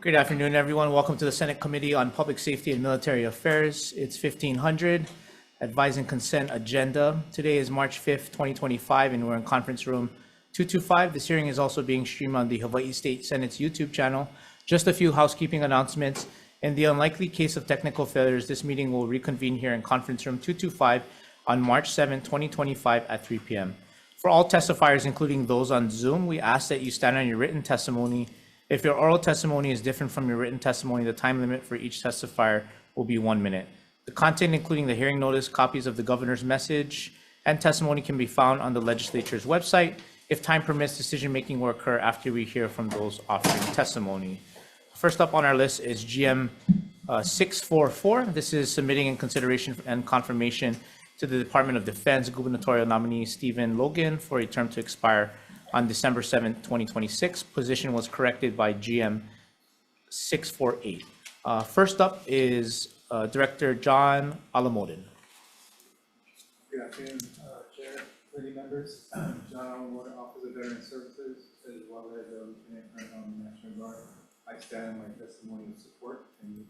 Good afternoon, everyone. Welcome to the Senate Committee on Public Safety and Military Affairs. It's 1500, Advise and Consent Agenda. Today is March 5th, 2025, and we're in conference room 225. This hearing is also being streamed on the Hawaii State Senate's YouTube channel. Just a few housekeeping announcements. In the unlikely case of technical failures, this meeting will reconvene here in conference room 225 on March 7th, 2025 at 3 p.m. For all testifiers, including those on Zoom, we ask that you stand on your written testimony. If your oral testimony is different from your written testimony, the time limit for each testifier will be 1 minute. The content, including the hearing notice, copies of the governor's message, and testimony can be found on the legislature's website. If time permits, decision-making will occur after we hear from those offering testimony. First up on our list is GM 644. This is submitting in consideration and confirmation to the Department of Defense gubernatorial nominee Stephen Logan for a term to expire on December 7th, 2026. Position was corrected by GM 648. First up is Director John Alamodin. Good afternoon, Chair, committee members. John Alamodin, Office of Veteran Services, as well as Lieutenant Colonel on the National Guard. I stand in my testimony in support. And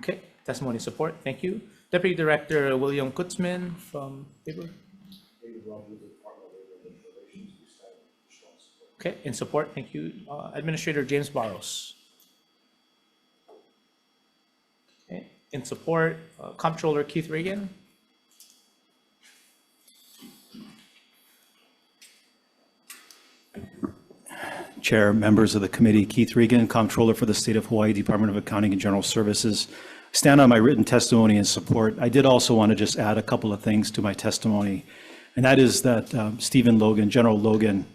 Okay, testimony support. Thank you. Deputy Director William Kutzman from Labor. Okay, in support, thank you. Administrator James Barros. Okay, in support, Comptroller Keith Reagan. Chair, members of the committee, Keith Reagan, Comptroller for the State of Hawaii, Department of Accounting and General Services. Stand on my written testimony in support. I did also want to just add a couple of things to my testimony, and that is that Stephen Logan, General Logan,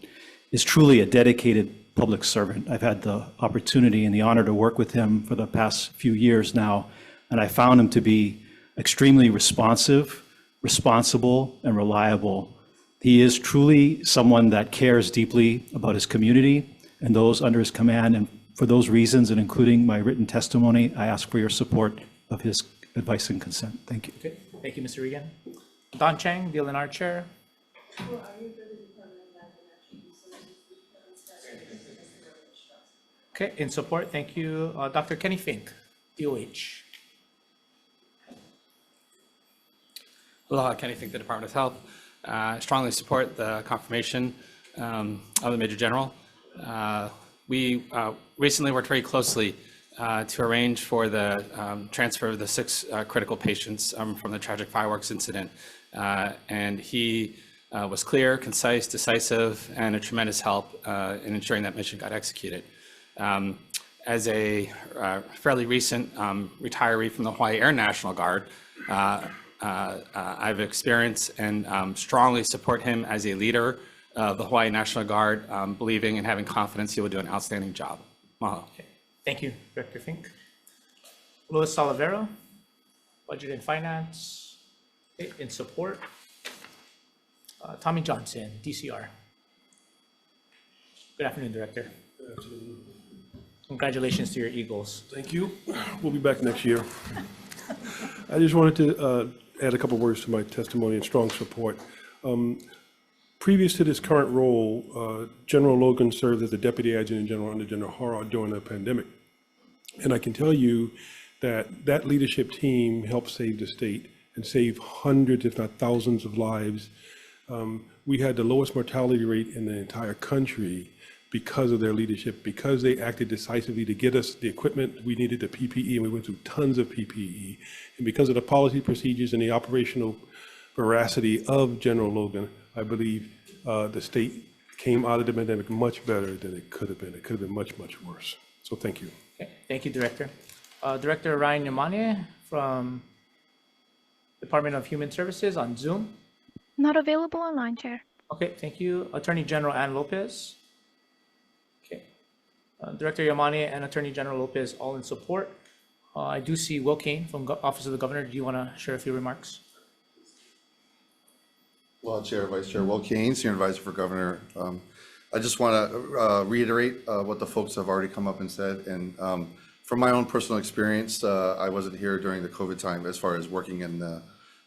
is truly a dedicated public servant. I've had the opportunity and the honor to work with him for the past few years now, and I found him to be extremely responsive, responsible, and reliable. He is truly someone that cares deeply about his community and those under his command, and for those reasons, and including my written testimony, I ask for your support of his advice and consent. Thank you. Okay, thank you, Mr. Reagan. Don Chang, DLNR Chair. Okay, in support, thank you. Dr. Kenny Fink, DOH. Aloha, Kenny Fink, the Department of Health. Strongly support the confirmation of the Major General. We recently worked very closely to arrange for the transfer of the 6 critical patients from the tragic fireworks incident. And he was clear, concise, decisive, and a tremendous help in ensuring that mission got executed. As a fairly recent retiree from the Hawaii Air National Guard, I've experienced and strongly support him as a leader of the Hawaii National Guard, believing and having confidence he will do an outstanding job. Mahalo. Okay. Thank you, Director Fink. Louis Salavera, Budget and Finance. Okay, in support. Tommy Johnson, DCR. Good afternoon, Director. Good afternoon. Congratulations to your Eagles. Thank you. We'll be back next year. I just wanted to add a couple words to my testimony in strong support. Previous to this current role, General Logan served as the Deputy Adjutant General under General Hara during the pandemic. And I can tell you that that leadership team helped save the state and save hundreds, if not thousands of lives. We had the lowest mortality rate in the entire country because of their leadership, because they acted decisively to get us the equipment we needed, the PPE, and we went through tons of PPE. And because of the policy procedures and the operational veracity of General Logan, I believe the state came out of the pandemic much better than it could have been. It could have been much, much worse. So thank you. Okay. Thank you, Director. Director Ryan Yamane from Department of Human Services on Zoom. Not available online, Chair. Okay, thank you. Attorney General Ann Lopez. Okay. Director Yamane and Attorney General Lopez all in support. I do see Will Kane from Office of the Governor. Do you want to share a few remarks? Well, Chair, Vice Chair Will Kane, Senior Advisor for Governor. I just want to reiterate what the folks have already come up and said. And from my own personal experience, I wasn't here during the COVID time as far as working in the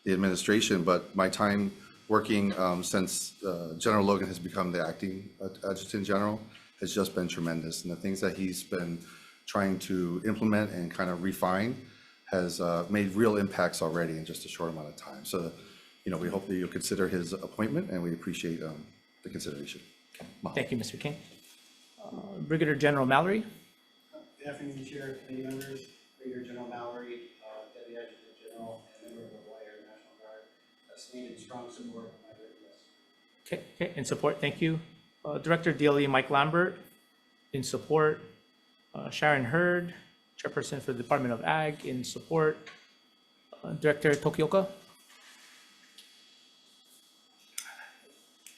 administration, but my time working since General Logan has become the acting Adjutant General has just been tremendous. And the things that he's been trying to implement and kind of refine has made real impacts already in just a short amount of time. So, we hope that you'll consider his appointment, and we appreciate the consideration. Thank you, Mr. King. Brigadier General Mallory. Good afternoon, Chair, committee members, Brigadier General Mallory, Deputy Adjutant General, and member of the Hawai'i Air National Guard. Stand in strong support of my written list. Okay, in support, thank you. Director DLE Mike Lambert, in support. Sharon Hurd, Chairperson for the Department of Ag, in support. Director Tokioka.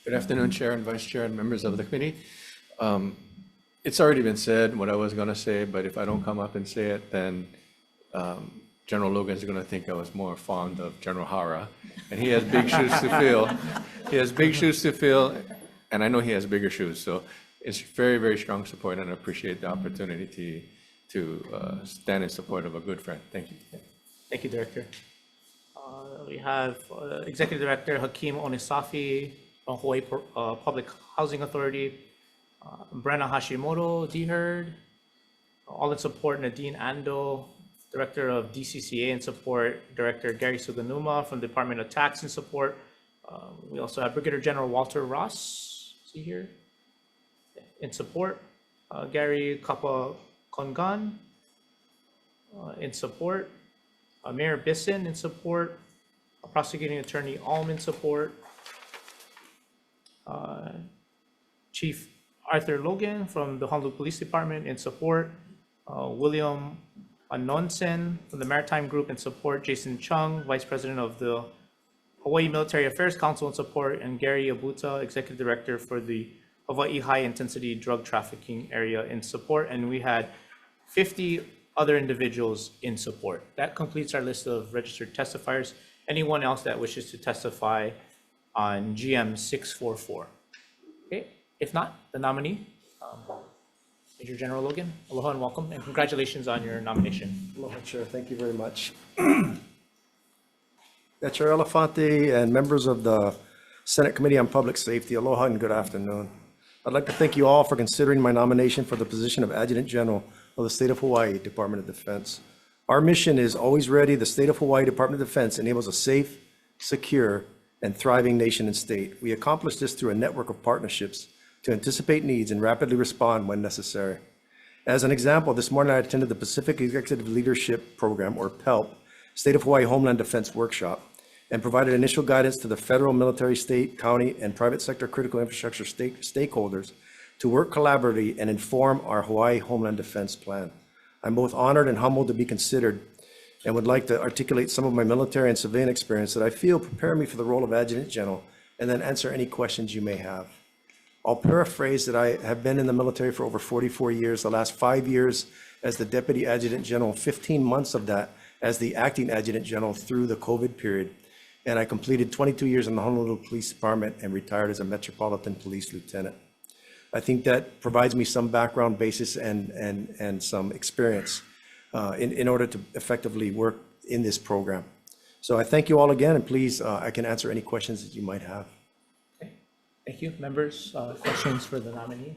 Good afternoon, Chair and Vice Chair and members of the committee. It's already been said what I was going to say, but if I don't come up and say it, then General Logan's going to think I was more fond of General Hara, and he has big shoes to fill. He has big shoes to fill, and I know he has bigger shoes. So it's very, very strong support, and I appreciate the opportunity to stand in support of a good friend. Thank you. Thank you, Director. We have Executive Director Hakeem Onisafi from Hawaii Public Housing Authority, Brenna Hashimoto, DHERD, all in support, Nadine Ando, Director of DCCA in support, Director Gary Suganuma from the Department of Tax in support. We also have Brigadier General Walter Ross, is he here? In support, Gary Kapa Kongan, in support, Mayor Bisson in support, Prosecuting Attorney Alm in support, Chief Arthur Logan from the Honolulu Police Department in support, William Anonsen from the Maritime Group in support, Jason Chung, Vice President of the Hawaii Military Affairs Council in support, and Gary Abuta, Executive Director for the Hawaii High Intensity Drug Trafficking Area in support, and we had 50 other individuals in support. That completes our list of registered testifiers. Anyone else that wishes to testify on GM 644? Okay, if not, the nominee, Major General Logan, aloha and welcome, and congratulations on your nomination. Aloha, Chair. Thank you very much. Chair Elefante and members of the Senate Committee on Public Safety, aloha and good afternoon. I'd like to thank you all for considering my nomination for the position of Adjutant General of the State of Hawaii Department of Defense. Our mission is always ready. The State of Hawaii Department of Defense enables a safe, secure, and thriving nation and state. We accomplish this through a network of partnerships to anticipate needs and rapidly respond when necessary. As an example, this morning I attended the Pacific Executive Leadership Program, or PELP, State of Hawaii Homeland Defense Workshop, and provided initial guidance to the federal, military, state, county, and private sector critical infrastructure stakeholders to work collaboratively and inform our Hawaii Homeland Defense Plan. I'm both honored and humbled to be considered and would like to articulate some of my military and civilian experience that I feel prepare me for the role of Adjutant General, and then answer any questions you may have. I'll paraphrase that I have been in the military for over 44 years, the last 5 years as the Deputy Adjutant General, 15 months of that as the Acting Adjutant General through the COVID period. And I completed 22 years in the Honolulu Police Department and retired as a Metropolitan Police Lieutenant. I think that provides me some background basis and some experience in order to effectively work in this program. So I thank you all again, and please, I can answer any questions that you might have. Okay, thank you. Members, questions for the nominee?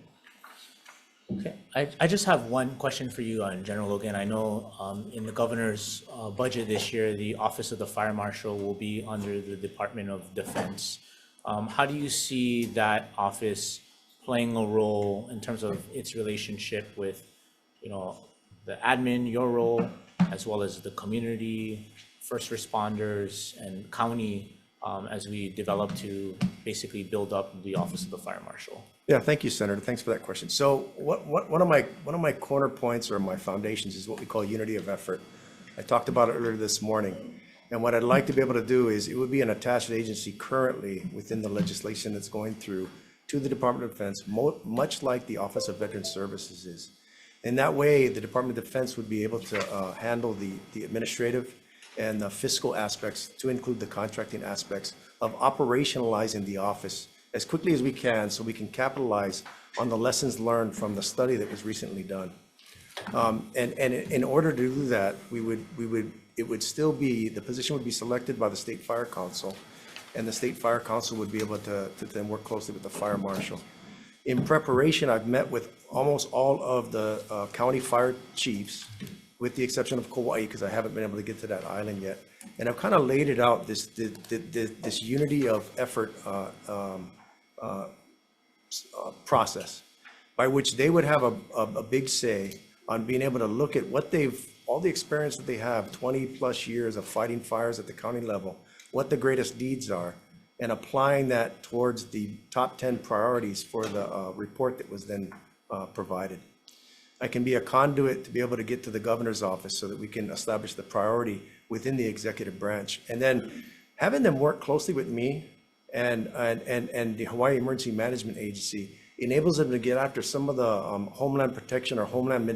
Okay, I just have one question for you on General Logan. I know in the governor's budget this year, the Office of the Fire Marshal will be under the Department of Defense. How do you see that office playing a role in terms of its relationship with, the admin, your role, as well as the community, first responders, and county as we develop to basically build up the Office of the Fire Marshal? Yeah, thank you, Senator. Thanks for that question. So one of my corner points or my foundations is what we call unity of effort. I talked about it earlier this morning. And what I'd like to be able to do is, it would be an attached agency currently within the legislation that's going through to the Department of Defense, much like the Office of Veteran Services is. In that way, the Department of Defense would be able to handle the administrative and the fiscal aspects, to include the contracting aspects of operationalizing the office as quickly as we can, so we can capitalize on the lessons learned from the study that was recently done. And in order to do that, it would still be, the position would be selected by the State Fire Council, and the State Fire Council would be able to then work closely with the Fire Marshal. In preparation, I've met with almost all of the county fire chiefs, with the exception of Kauai, because I haven't been able to get to that island yet. And I've kind of laid it out, this unity of effort process, by which they would have a big say on being able to look at what all the experience that they have, 20+ years of fighting fires at the county level, what the greatest needs are, and applying that towards the top 10 priorities for the report that was then provided. I can be a conduit to be able to get to the governor's office so that we can establish the priority within the executive branch. And then having them work closely with me and the Hawaii Emergency Management Agency enables them to get after some of the homeland protection or homeland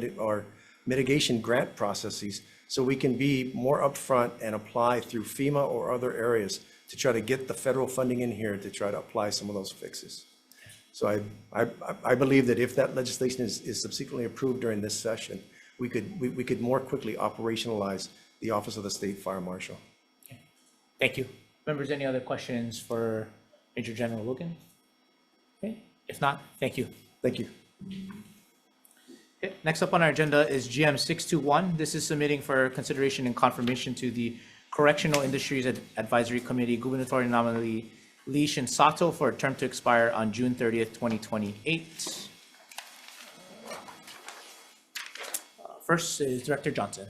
mitigation grant processes, so we can be more upfront and apply through FEMA or other areas to try to get the federal funding in here to try to apply some of those fixes. So I believe that if that legislation is subsequently approved during this session, we could more quickly operationalize the Office of the State Fire Marshal. Okay. Thank you. Members, any other questions for Major General Logan? Okay. If not, thank you. Thank you. Okay. Next up on our agenda is GM 621. This is submitting for consideration and confirmation to the Correctional Industries Advisory Committee gubernatorial nominee Lee Shinsato for a term to expire on June 30th, 2028. First is Director Johnson.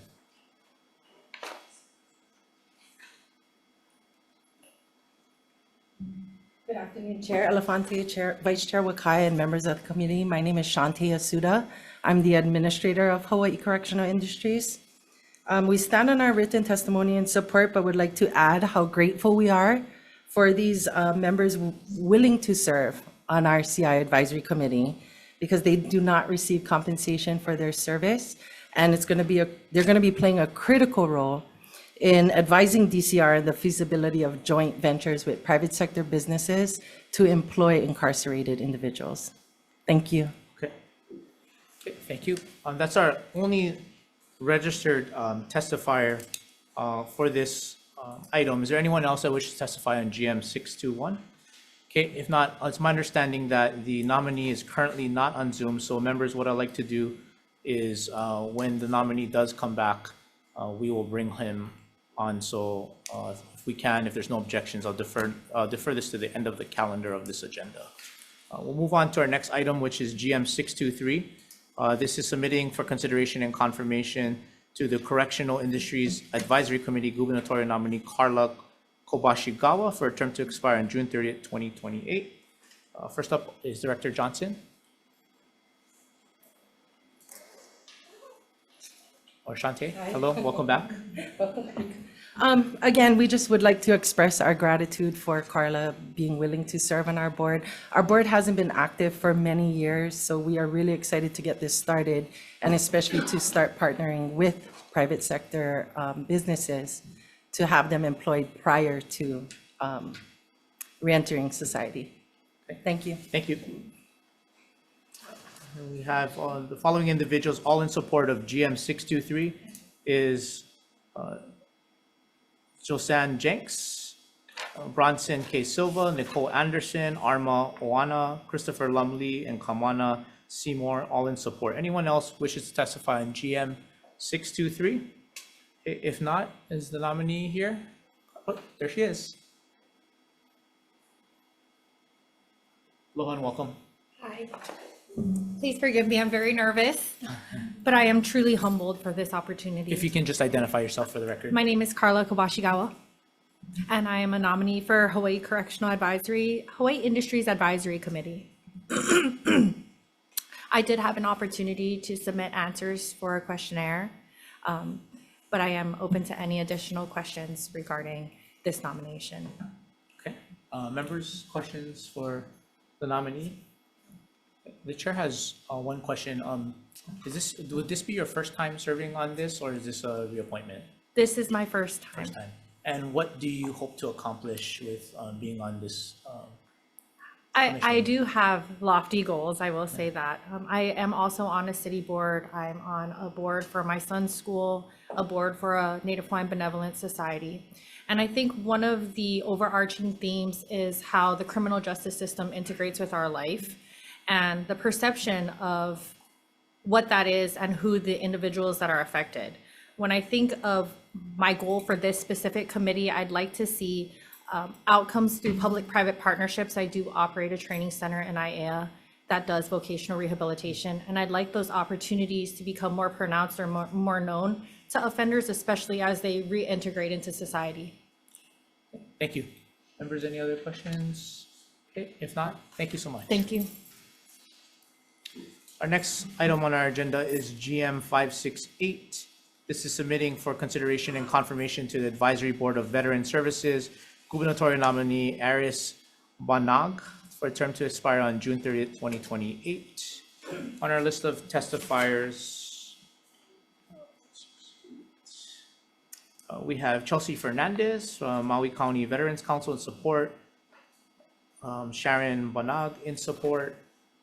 Good afternoon, Chair Elefante, Vice Chair Wakai, and members of the committee. My name is Shanti Asuda. I'm the Administrator of Hawaii Correctional Industries. We stand on our written testimony in support, but would like to add how grateful we are for these members willing to serve on our CI Advisory Committee, because they do not receive compensation for their service, and they're going to be playing a critical role in advising DCR on the feasibility of joint ventures with private sector businesses to employ incarcerated individuals. Thank you. Okay. Okay, thank you. That's our only registered testifier for this item. Is there anyone else that wishes to testify on GM 621? Okay, if not, it's my understanding that the nominee is currently not on Zoom. So members, what I'd like to do is when the nominee does come back, we will bring him on. So if we can, if there's no objections, I'll defer this to the end of the calendar of this agenda. We'll move on to our next item, which is GM 623. This is submitting for consideration and confirmation to the Correctional Industries Advisory Committee gubernatorial nominee Carla Kobashigawa for a term to expire on June 30th, 2028. First up is Director Johnson. Or Shante, hello, welcome back. Again, we just would like to express our gratitude for Carla being willing to serve on our board. Our board hasn't been active for many years, so we are really excited to get this started, and especially to start partnering with private sector businesses to have them employed prior to reentering society. Thank you. Thank you. And we have the following individuals, all in support of GM 623 is Josanne Jenks, Bronson K. Silva, Nicole Anderson, Arma Oana, Christopher Lumley, and Kamana Seymour, all in support. Anyone else wishes to testify on GM 623? If not, is the nominee here? Oh, there she is. Lohan, welcome. Hi. Please forgive me, I'm very nervous, but I am truly humbled for this opportunity. If you can just identify yourself for the record. My name is Carla Kobashigawa, and I am a nominee for Hawaii Industries Advisory Committee. I did have an opportunity to submit answers for a questionnaire, but I am open to any additional questions regarding this nomination. Okay. Members, questions for the nominee? The chair has one question. Would this be your first time serving on this, or is this a reappointment? This is my first time. First time. And what do you hope to accomplish with being on this? I do have lofty goals, I will say that. I am also on a city board. I'm on a board for my son's school, a board for a Native Hawaiian Benevolent Society. And I think one of the overarching themes is how the criminal justice system integrates with our life. and the perception of what that is and who the individuals that are affected. When I think of my goal for this specific committee, I'd like to see outcomes through public-private partnerships. I do operate a training center in IAEA that does vocational rehabilitation, and I'd like those opportunities to become more pronounced or more known to offenders, especially as they reintegrate into society. Thank you. Members, any other questions? Okay, if not, thank you so much. Thank you. Our next item on our agenda is GM 568. This is submitting for consideration and confirmation to the Advisory Board of Veteran Services, gubernatorial nominee Aris Banag for a term to expire on June 30th, 2028. On our list of testifiers, we have Chelsea Fernandez from Maui County Veterans Council in support, Sharon Banag in support,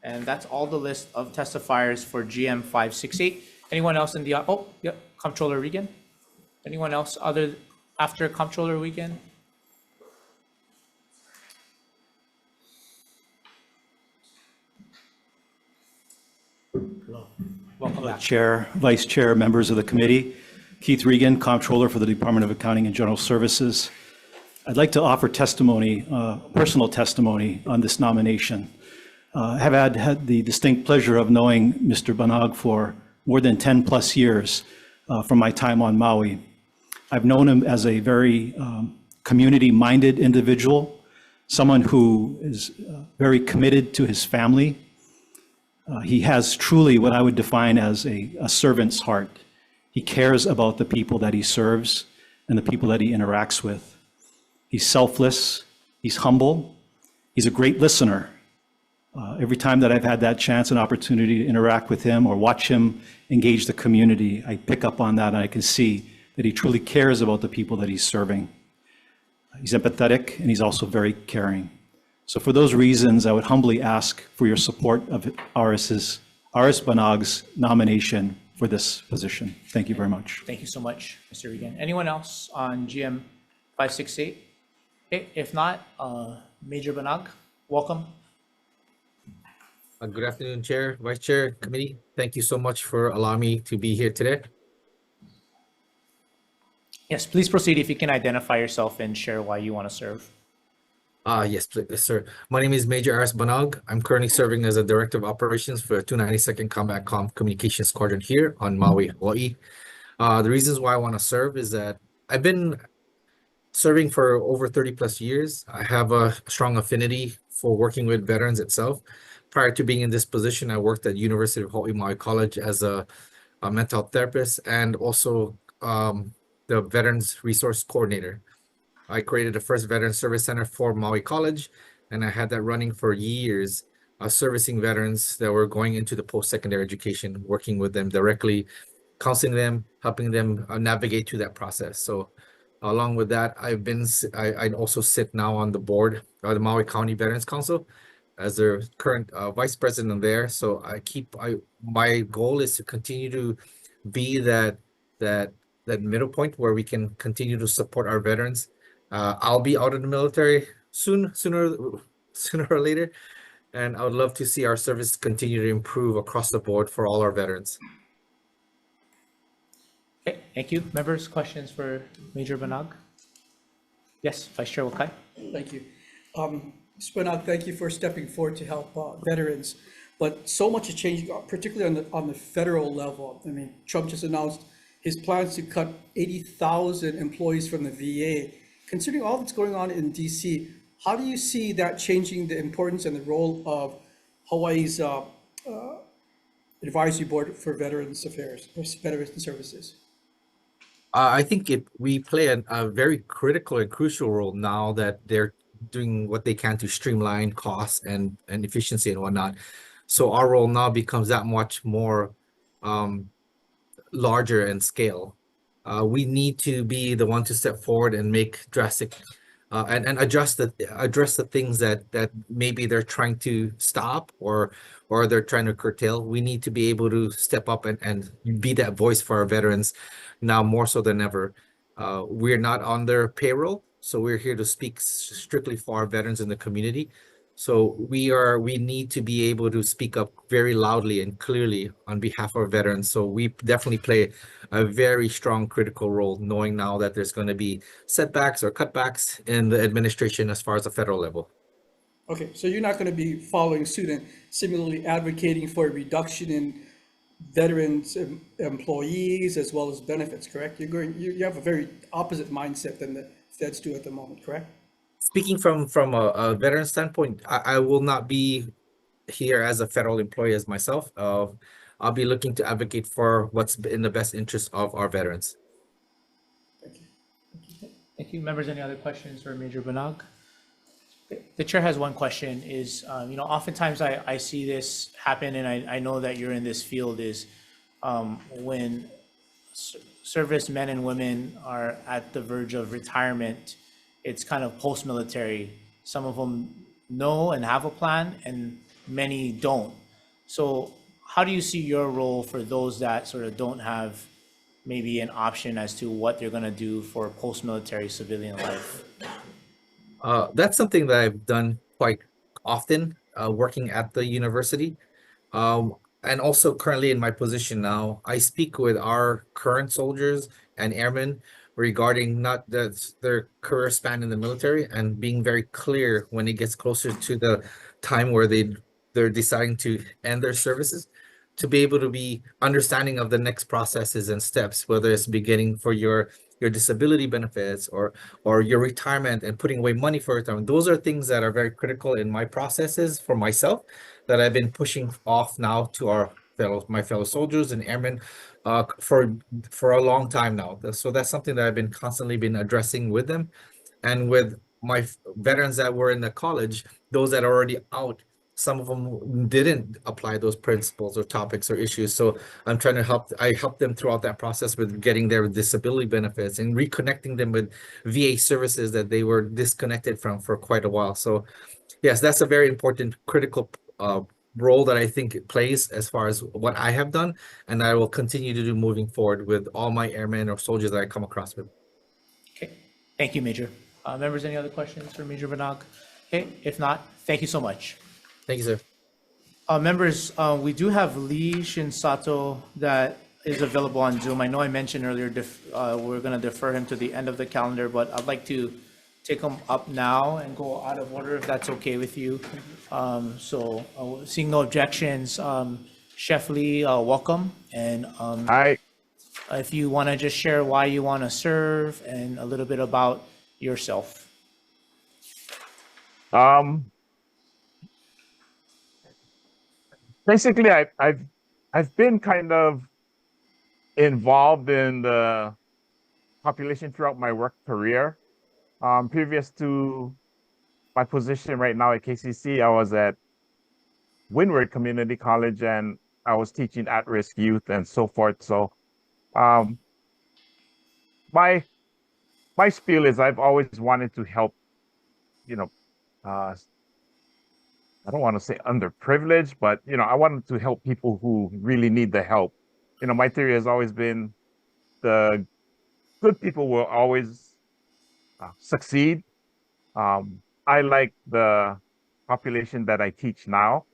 and that's all the list of testifiers for GM 568. Anyone else in the, oh, yep, Comptroller Regan? Anyone else other, after Comptroller Regan? Welcome back. Chair, Vice Chair, members of the committee, Keith Regan, Comptroller for the Department of Accounting and General Services. I'd like to offer testimony, personal testimony on this nomination. I have had the distinct pleasure of knowing Mr. Banag for more than 10 plus years from my time on Maui. I've known him as a very community-minded individual, someone who is very committed to his family. He has truly what I would define as a servant's heart. He cares about the people that he serves and the people that he interacts with. He's selfless, he's humble, he's a great listener. Every time that I've had that chance and opportunity to interact with him or watch him engage the community, I pick up on that and I can see that he truly cares about the people that he's serving. He's empathetic and he's also very caring. So for those reasons, I would humbly ask for your support of Aris Banag's nomination for this position. Thank you very much. Thank you so much, Mr. Regan. Anyone else on GM 568? Okay, if not, Major Banag, welcome. Good afternoon, Chair, Vice Chair, Committee. Thank you so much for allowing me to be here today. Yes, please proceed if you can identify yourself and share why you want to serve. Yes, please, sir. My name is Major Aris Banag. I'm currently serving as a Director of Operations for 292nd Combat Communications Squadron here on Maui, Hawaii. The reasons why I want to serve is that I've been serving for over 30 plus years. I have a strong affinity for working with veterans itself. Prior to being in this position, I worked at University of Hawaii Maui College as a mental health therapist and also the Veterans Resource Coordinator. I created the first Veteran Service Center for Maui College, and I had that running for years, servicing veterans that were going into the post-secondary education, working with them directly, counseling them, helping them navigate through that process. So along with that, I also sit now on the board of the Maui County Veterans Council as their current vice president there. So my goal is to continue to be that middle point where we can continue to support our veterans. I'll be out of the military sooner or later, and I would love to see our service continue to improve across the board for all our veterans. Okay, thank you. Members, questions for Major Banag? Yes, Vice Chair Wakai. Thank you. Mr. Banag, thank you for stepping forward to help veterans. But so much is changing, particularly on the federal level. I mean, Trump just announced his plans to cut 80,000 employees from the VA. Considering all that's going on in DC, how do you see that changing the importance and the role of Hawaii's advisory board for Veterans Affairs, or Veterans Services? I think we play a very critical and crucial role now that they're doing what they can to streamline costs and efficiency and whatnot. So our role now becomes that much more larger in scale. We need to be the one to step forward and make drastic and address the things that maybe they're trying to stop or they're trying to curtail. We need to be able to step up and be that voice for our veterans now more so than ever. We're not on their payroll, so we're here to speak strictly for our veterans in the community. So we need to be able to speak up very loudly and clearly on behalf of our veterans. So we definitely play a very strong critical role, knowing now that there's going to be setbacks or cutbacks in the administration as far as the federal level. Okay, so you're not going to be following suit and similarly advocating for a reduction in veterans employees as well as benefits, correct? You have a very opposite mindset than the feds do at the moment, correct? Speaking from a veteran standpoint, I will not be here as a federal employee as myself. I'll be looking to advocate for what's in the best interest of our veterans. Thank you. Members, any other questions for Major Banag? The chair has one question is, oftentimes I see this happen, and I know that you're in this field, is when service men and women are at the verge of retirement, it's kind of post-military. Some of them know and have a plan, and many don't. So how do you see your role for those that sort of don't have maybe an option as to what they're going to do for post-military civilian life? That's something that I've done quite often, working at the university. And also currently in my position now, I speak with our current soldiers and airmen regarding not their career span in the military, and being very clear when it gets closer to the time where they're deciding to end their services, to be able to be understanding of the next processes and steps, whether it's beginning for your disability benefits or your retirement and putting away money for retirement. Those are things that are very critical in my processes for myself that I've been pushing off now to my fellow soldiers and airmen for a long time now. So that's something that I've been constantly addressing with them, and with my veterans that were in the college, those that are already out. Some of them didn't apply those principles or topics or issues. So I'm trying to help them throughout that process with getting their disability benefits and reconnecting them with VA services that they were disconnected from for quite a while. So yes, that's a very important, critical role that I think it plays as far as what I have done, and I will continue to do moving forward with all my airmen or soldiers that I come across with. Okay, thank you, Major. Members, any other questions for Major Banag? Okay, if not, thank you so much. Thank you, sir. Members, we do have Lee Shinsato that is available on Zoom. I know I mentioned earlier we're going to defer him to the end of the calendar, but I'd like to take him up now and go out of order if that's okay with you. Seeing no objections, Chef Lee, welcome. And Hi. If you want to just share why you want to serve and a little bit about yourself. Basically, I've been kind of involved in the population throughout my work career. Previous to my position right now at KCC, I was at Windward Community College, and I was teaching at-risk youth and so forth. So my spiel is I've always wanted to help, I don't want to say underprivileged, but, I wanted to help people who really need the help. My theory has always been the good people will always succeed. I like the population that I teach now.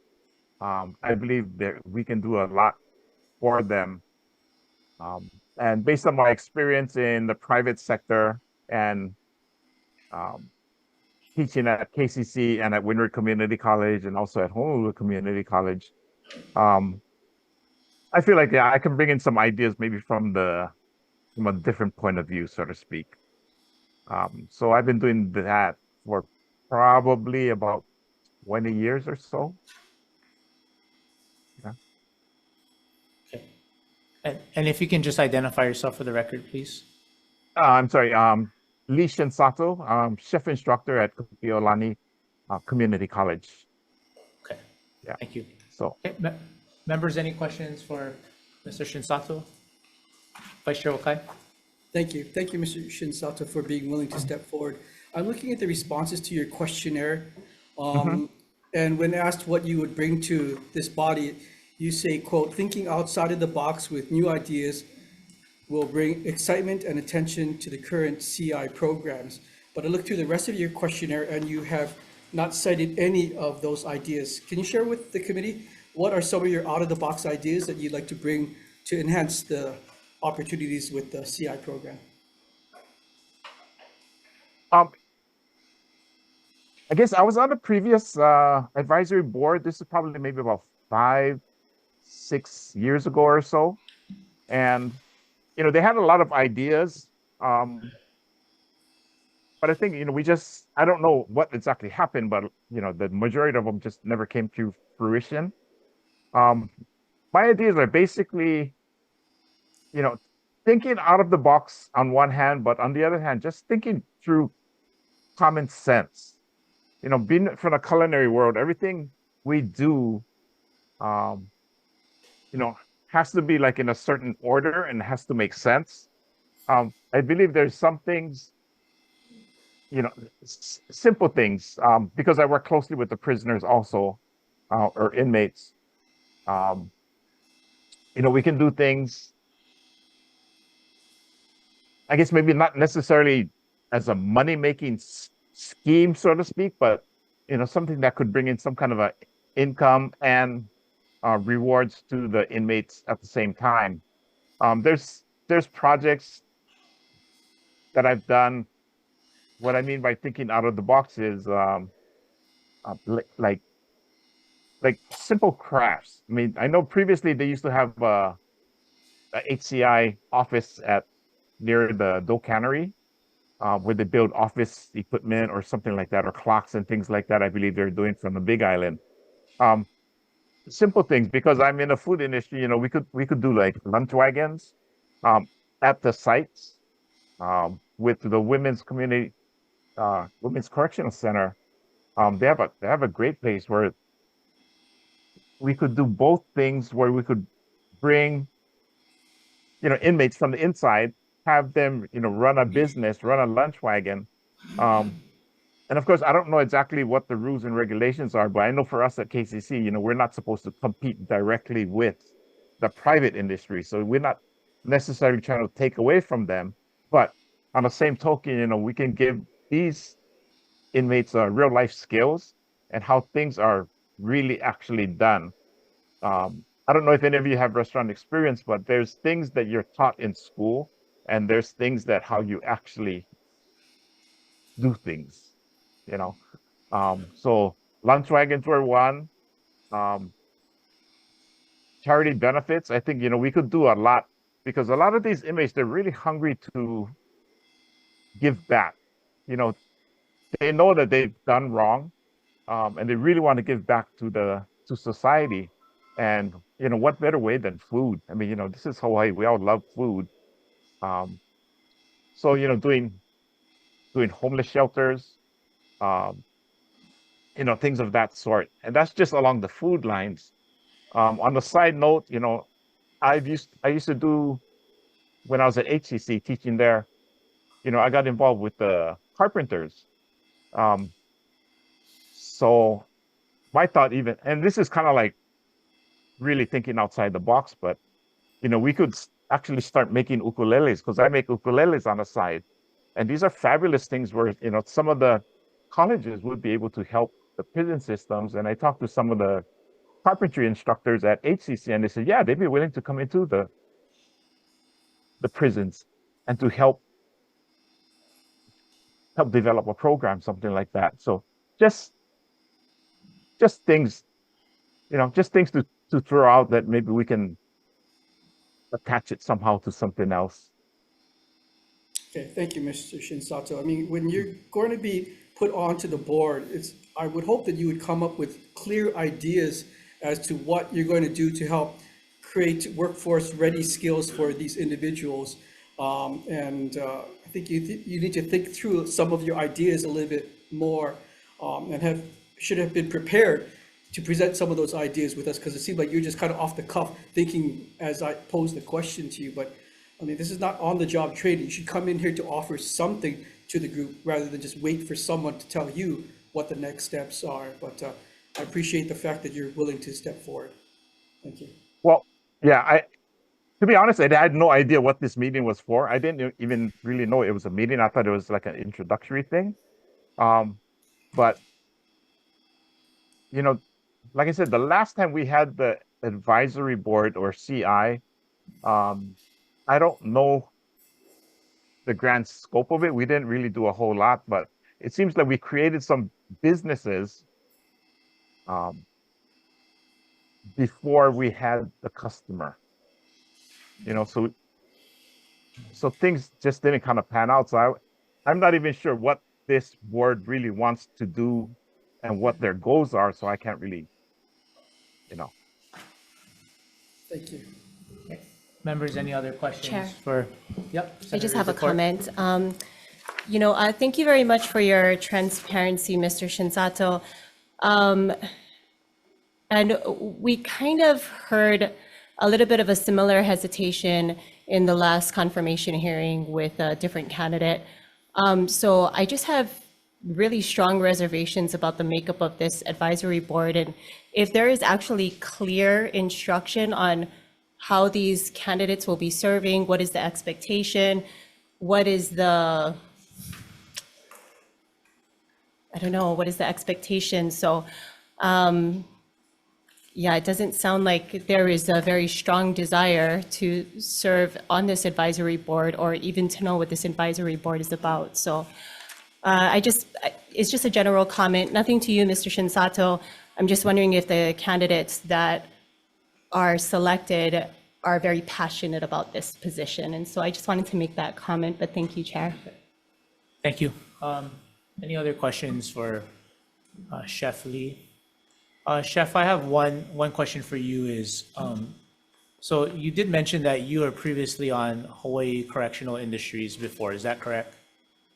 I believe that we can do a lot for them. And based on my experience in the private sector and teaching at KCC and at Windward Community College and also at Honolulu Community College, I feel like, I can bring in some ideas maybe from a different point of view, so to speak. So I've been doing that for probably about 20 years or so. Yeah. Okay. And if you can just identify yourself for the record, please. I'm sorry, Lee Shinsato, chef instructor at Kupiolani Community College. Okay. Yeah. Thank you. So, Okay. Members, any questions for Mr. Shinsato? Vice Chair Wakai? Thank you. Thank you, Mr. Shinsato, for being willing to step forward. I'm looking at the responses to your questionnaire. And when asked what you would bring to this body, you say, quote, thinking outside of the box with new ideas will bring excitement and attention to the current CI programs. But I look through the rest of your questionnaire and you have not cited any of those ideas. Can you share with the committee, what are some of your out-of-the-box ideas that you'd like to bring to enhance the opportunities with the CI program? I guess I was on the previous advisory board. This is probably maybe about 5-6 years ago or so. And, they had a lot of ideas. But I think, I don't know what exactly happened, but, the majority of them just never came to fruition. My ideas are basically, thinking out of the box on one hand, but on the other hand, just thinking through common sense. Being from the culinary world, everything we do, has to be like in a certain order and has to make sense. I believe there's some things, simple things, because I work closely with the prisoners also, or inmates. We can do things, I guess maybe not necessarily as a money-making scheme, so to speak, but something that could bring in some kind of a income and rewards to the inmates at the same time. There's projects that I've done. What I mean by thinking out of the box is like simple crafts. I mean, I know previously they used to have a HCI office near the Doe Cannery, where they build office equipment or something like that, or clocks and things like that. I believe they're doing from the Big Island. Simple things, because I'm in the food industry. We could do like lunch wagons at the sites with the women's correctional center. They have a great place where we could do both things, where we could bring inmates from the inside, have them, run a business, run a lunch wagon. And of course, I don't know exactly what the rules and regulations are, but I know for us at KCC, we're not supposed to compete directly with the private industry. So we're not necessarily trying to take away from them. But on the same token, we can give these inmates real life skills and how things are really actually done. I don't know if any of you have restaurant experience, but there's things that you're taught in school, and there's things that how you actually do things, So lunch wagons were one. Charity benefits, I think, we could do a lot, because a lot of these inmates, they're really hungry to give back. They know that they've done wrong, and they really want to give back to society. And, what better way than food? I mean, this is Hawaii. We all love food. So, doing homeless shelters, things of that sort. And that's just along the food lines. On the side note, I used to do, when I was at HCC teaching there, I got involved with the carpenters. So my thought and this is kind of like really thinking outside the box, but, we could actually start making ukuleles, because I make ukuleles on the side. And these are fabulous things where, some of the colleges would be able to help the prison systems. And I talked to some of the carpentry instructors at HCC, and they said, yeah, they'd be willing to come into the prisons and to help develop a program, something like that. So just things, just things to throw out that maybe we can attach it somehow to something else. Okay, thank you, Mr. Shinsato. I mean, when you're going to be put onto the board, I would hope that you would come up with clear ideas as to what you're going to do to help create workforce-ready skills for these individuals. I think you need to think through some of your ideas a little bit more, and should have been prepared to present some of those ideas with us, because it seemed like you're just kind of off the cuff thinking as I posed the question to you. But I mean, this is not on-the-job training. You should come in here to offer something to the group rather than just wait for someone to tell you what the next steps are. But I appreciate the fact that you're willing to step forward. Thank you. Well, yeah, to be honest, I had no idea what this meeting was for. I didn't even really know it was a meeting. I thought it was like an introductory thing. But you know, like I said, the last time we had the advisory board or CI, I don't know the grand scope of it. We didn't really do a whole lot, but it seems like we created some businesses before we had the customer. So things just didn't kind of pan out. So I'm not even sure what this board really wants to do and what their goals are. So I can't really, Thank you. Members, any other questions Chair. for? Yep. I just Senator have a Zakor. comment. Thank you very much for your transparency, Mr. Shinsato. And we kind of heard a little bit of a similar hesitation in the last confirmation hearing with a different candidate. So I just have really strong reservations about the makeup of this advisory board. And if there is actually clear instruction on how these candidates will be serving, what is the expectation, what is the, I don't know, what is the expectation? So, yeah, it doesn't sound like there is a very strong desire to serve on this advisory board or even to know what this advisory board is about. So it's just a general comment, nothing to you, Mr. Shinsato. I'm just wondering if the candidates that are selected are very passionate about this position. And so I just wanted to make that comment, but thank you, Chair. Thank you. Any other questions for Chef Lee? Chef, I have one question for you is, so you did mention that you were previously on Hawaii Correctional Industries before, is that correct?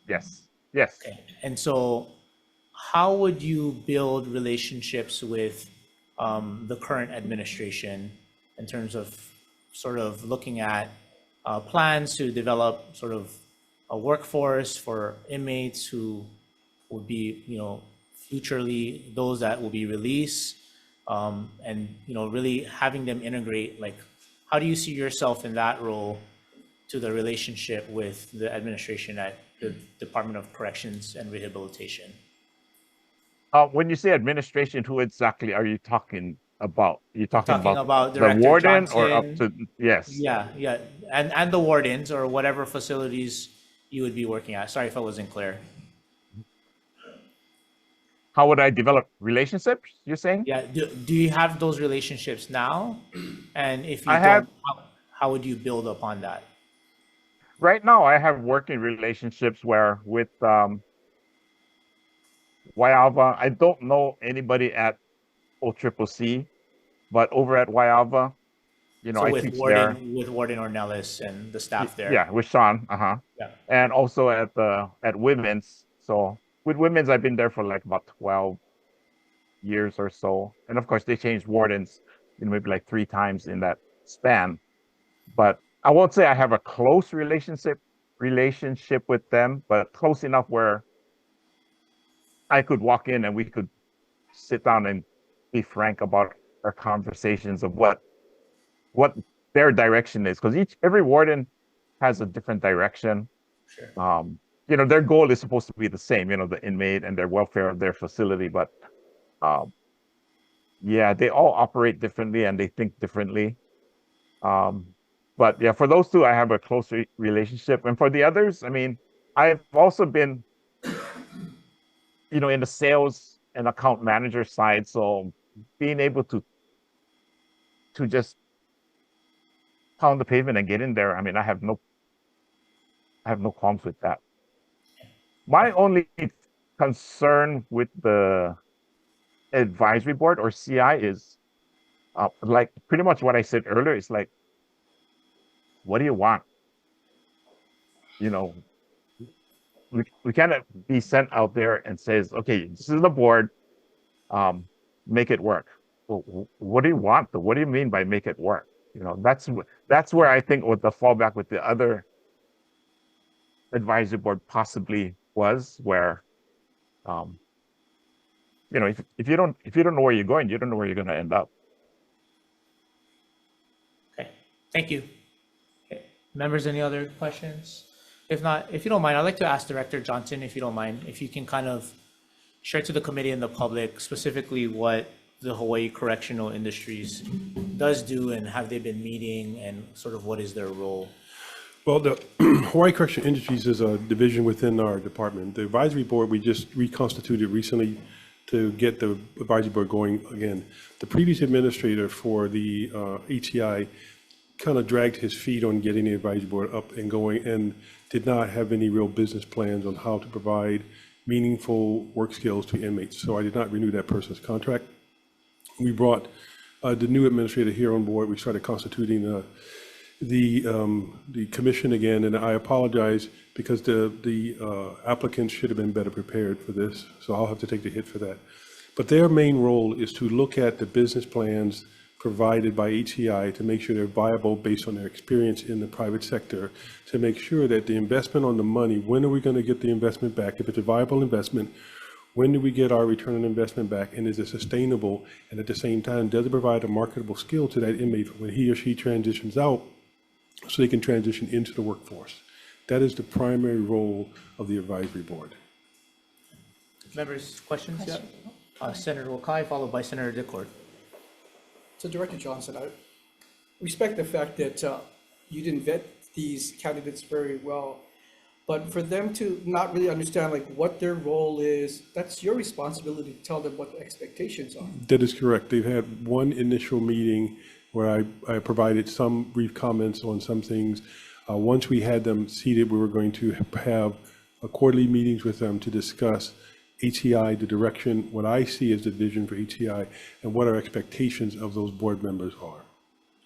yes. Okay. And so how would you build relationships with the current administration in terms of sort of looking at plans to develop sort of a workforce for inmates who would be, futurely those that will be released, and, really having them integrate, like, how do you see yourself in that role to the relationship with the administration at the Department of Corrections and Rehabilitation? When you say administration, who exactly are you talking about? You're talking about the Director warden or up Johnson. to, yes. Yeah, and the wardens or whatever facilities you would be working at. Sorry if I wasn't clear. How would I develop relationships, you're saying? Yeah, do you have those relationships now? And if you I don't, have- how would you build upon that? Right now, I have working relationships where with Waiava, I don't know anybody at OCCC, but over at Waiava, So I with teach there. Warden Ornelas and the staff there. Yeah, with Sean, Yeah. and also at Women's. So with Women's, I've been there for like about 12 years or so, and of course they changed wardens, maybe like 3 times in that span. But I won't say I have a close relationship with them, but close enough where I could walk in and we could sit down and be frank about our conversations of what their direction is, because every warden has a different direction. Sure. Their goal is supposed to be the same, the inmate and their welfare of their facility, but yeah, they all operate differently and they think differently. But yeah, for those two, I have a close relationship, and for the others, I mean, I've also been, in the sales and account manager side, so being able to just pound the pavement and get in there, I mean, I have no qualms with that. My only concern with the advisory board or CI is, like pretty much what I said earlier, is like, what do you want? We cannot be sent out there and says, okay, this is the board, make it work. Well, what do you want? What do you mean by make it work? That's where I think what the fallback with the other advisory board possibly was, where, if you don't know where you're going, you don't know where you're going to end up. Okay, thank you. Okay. Members, any other questions? If not, if you don't mind, I'd like to ask Director Johnson, if you don't mind, if you can kind of share to the committee and the public specifically what the Hawaii Correctional Industries does do, and have they been meeting, and sort of what is their role? Well, the Hawaii Correction Industries is a division within our department. The advisory board, we just reconstituted recently to get the advisory board going again. The previous administrator for the HCI kind of dragged his feet on getting the advisory board up and going, and did not have any real business plans on how to provide meaningful work skills to inmates. So I did not renew that person's contract. We brought the new administrator here on board. We started constituting the commission again, and I apologize because the applicants should have been better prepared for this, so I'll have to take the hit for that. But their main role is to look at the business plans provided by HCI to make sure they're viable based on their experience in the private sector, to make sure that the investment on the money, when are we going to get the investment back? If it's a viable investment, when do we get our return on investment back, and is it sustainable? And at the same time, does it provide a marketable skill to that inmate when he or she transitions out, so they can transition into the workforce? That is the primary role of the advisory board. Members, questions? Yeah. Senator Wakai, followed by Senator Dickord. So Director Johnson, I respect the fact that you didn't vet these candidates very well, but for them to not really understand like what their role is, that's your responsibility to tell them what the expectations are. That is correct. They've had one initial meeting where I provided some brief comments on some things. Once we had them seated, we were going to have quarterly meetings with them to discuss HCI, the direction, what I see as the vision for HCI, and what our expectations of those board members are.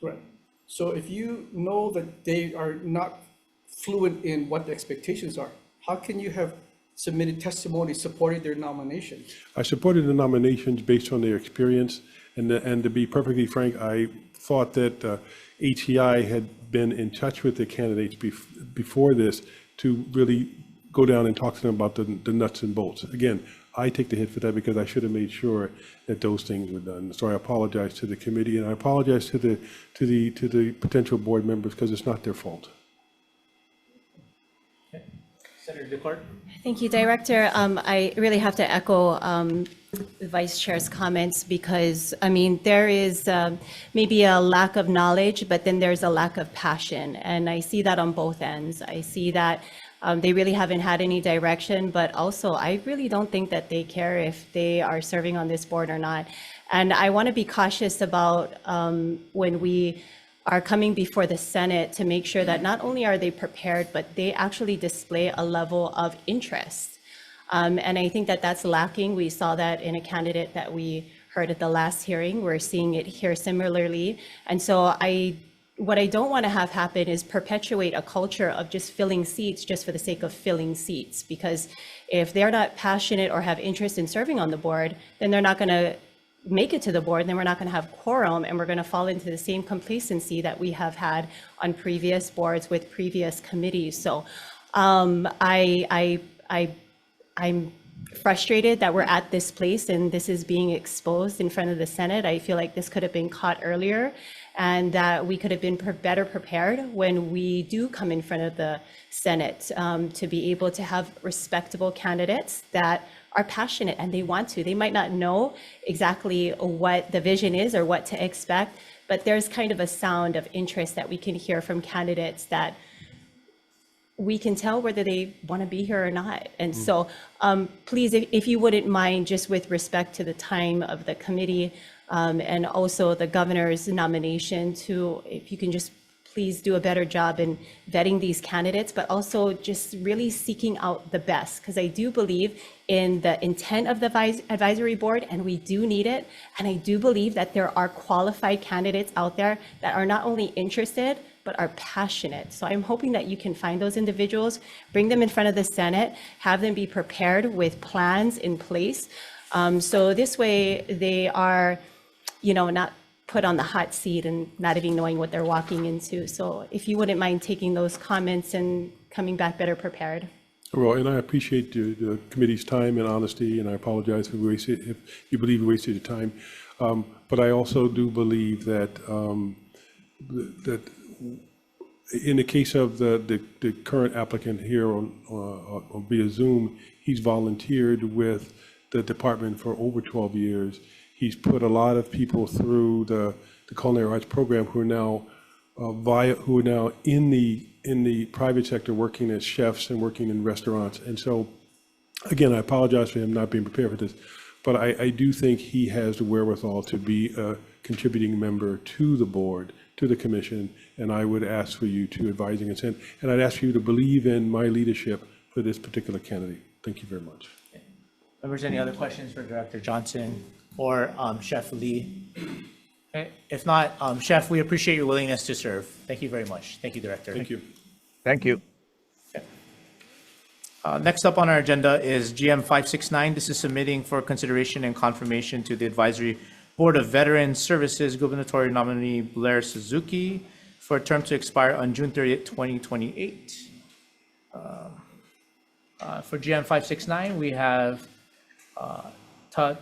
Right. So if you know that they are not fluent in what the expectations are, how can you have submitted testimony supporting their nomination? I supported the nominations based on their experience, and to be perfectly frank, I thought that HCI had been in touch with the candidates before this to really go down and talk to them about the nuts and bolts. Again, I take the hit for that because I should have made sure that those things were done. So I apologize to the committee, and I apologize to the potential board members because it's not their fault. Okay. Senator Dickord. Thank you, Director. I really have to echo the Vice Chair's comments because, I mean, there is maybe a lack of knowledge, but then there's a lack of passion. And I see that on both ends. I see that they really haven't had any direction, but also I really don't think that they care if they are serving on this board or not. And I want to be cautious about when we are coming before the Senate to make sure that not only are they prepared, but they actually display a level of interest. And I think that that's lacking. We saw that in a candidate that we heard at the last hearing. We're seeing it here similarly. And so what I don't want to have happen is perpetuate a culture of just filling seats just for the sake of filling seats. Because if they're not passionate or have interest in serving on the board, then they're not going to make it to the board, then we're not going to have quorum, and we're going to fall into the same complacency that we have had on previous boards with previous committees. So I'm frustrated that we're at this place and this is being exposed in front of the Senate. I feel like this could have been caught earlier, and that we could have been better prepared when we do come in front of the Senate to be able to have respectable candidates that are passionate and they want to. They might not know exactly what the vision is or what to expect, but there's kind of a sound of interest that we can hear from candidates that we can tell whether they want to be here or not. And so please, if you wouldn't mind, just with respect to the time of the committee and also the governor's nomination, to if you can just please do a better job in vetting these candidates, but also just really seeking out the best, because I do believe in the intent of the advisory board, and we do need it. And I do believe that there are qualified candidates out there that are not only interested, but are passionate. So I'm hoping that you can find those individuals, bring them in front of the Senate, have them be prepared with plans in place. So this way they are, not put on the hot seat and not even knowing what they're walking into. So if you wouldn't mind taking those comments and coming back better prepared. Well, and I appreciate the committee's time and honesty, and I apologize if you believe we wasted your time. But I also do believe that that in the case of the current applicant here on via Zoom, he's volunteered with the department for over 12 years. He's put a lot of people through the culinary arts program who are now in the private sector working as chefs and working in restaurants. And so, again, I apologize for him not being prepared for this, but I do think he has the wherewithal to be a contributing member to the board, to the commission, and I would ask for you to advise and consent, and I'd ask for you to believe in my leadership for this particular candidate. Thank you very much. Members, any other questions for Director Johnson or Chef Lee? Okay. If not, Chef, we appreciate your willingness to serve. Thank you very much. Thank you, Director. Thank you. Thank you. Next up on our agenda is GM 569. This is submitting for consideration and confirmation to the Advisory Board of Veterans Services gubernatorial nominee Blair Suzuki for a term to expire on June 30th, 2028. For GM 569, we have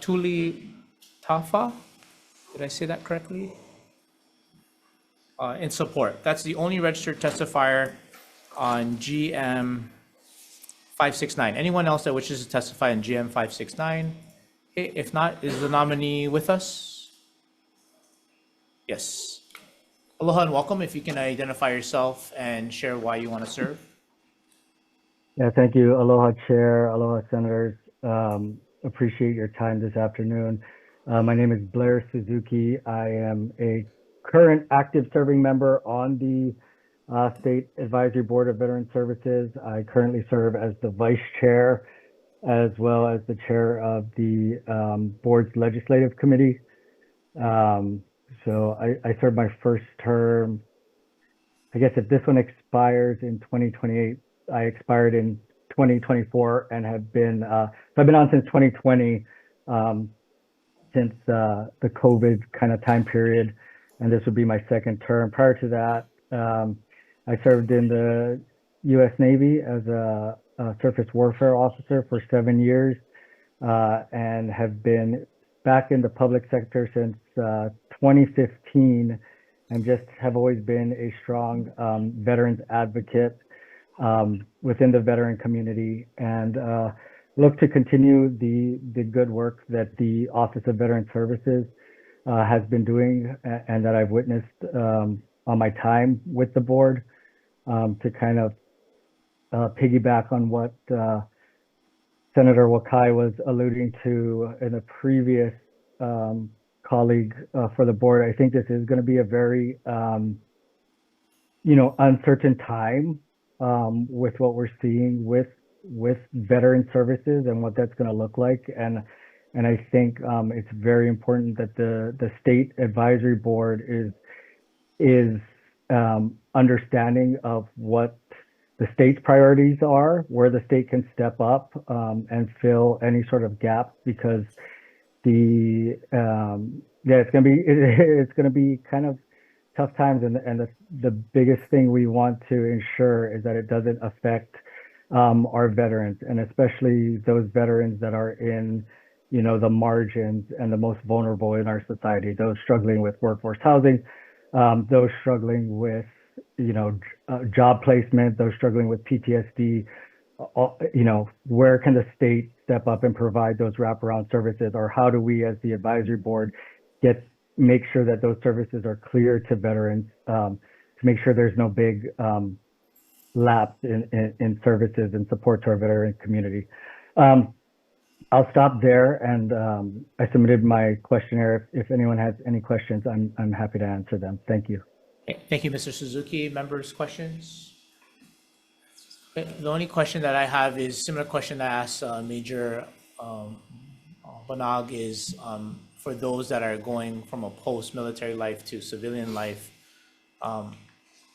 Tuli Tafa. Did I say that correctly? In support. That's the only registered testifier on GM 569. Anyone else that wishes to testify on GM 569? Okay, if not, is the nominee with us? Yes. Aloha and welcome. If you can identify yourself and share why you want to serve. Yeah, thank you. Aloha, Chair. Aloha, Senators. Appreciate your time this afternoon. My name is Blair Suzuki. I am a current active serving member on the State Advisory Board of Veteran Services. I currently serve as the Vice Chair as well as the Chair of the Board's Legislative Committee. So I served my first term. I guess if this one expires in 2028, I expired in 2024 and have been, so I've been on since 2020, since the COVID kind of time period, and this would be my second term. Prior to that, I served in the U.S. Navy as a surface warfare officer for 7 years, and have been back in the public sector since 2015, and just have always been a strong veterans advocate within the veteran community, and look to continue the good work that the Office of Veteran Services has been doing and that I've witnessed on my time with the board, to kind of piggyback on what Senator Wakai was alluding to in a previous colleague for the board. I think this is going to be a very, uncertain time with what we're seeing with veteran services and what that's going to look like. And I think it's very important that the State Advisory Board is understanding of what the state's priorities are, where the state can step up and fill any sort of gap, because it's going to be kind of tough times, and the biggest thing we want to ensure is that it doesn't affect our veterans, and especially those veterans that are in the margins and the most vulnerable in our society, those struggling with workforce housing, those struggling with job placement, those struggling with PTSD. Where can the state step up and provide those wraparound services, or how do we as the advisory board make sure that those services are clear to veterans, to make sure there's no big lapse in services and support to our veteran community. I'll stop there, and I submitted my questionnaire. If anyone has any questions, I'm happy to answer them. Thank you. Okay, thank you, Mr. Suzuki. Members, questions? Okay, the only question that I have is similar question I asked Major Banag is for those that are going from a post-military life to civilian life,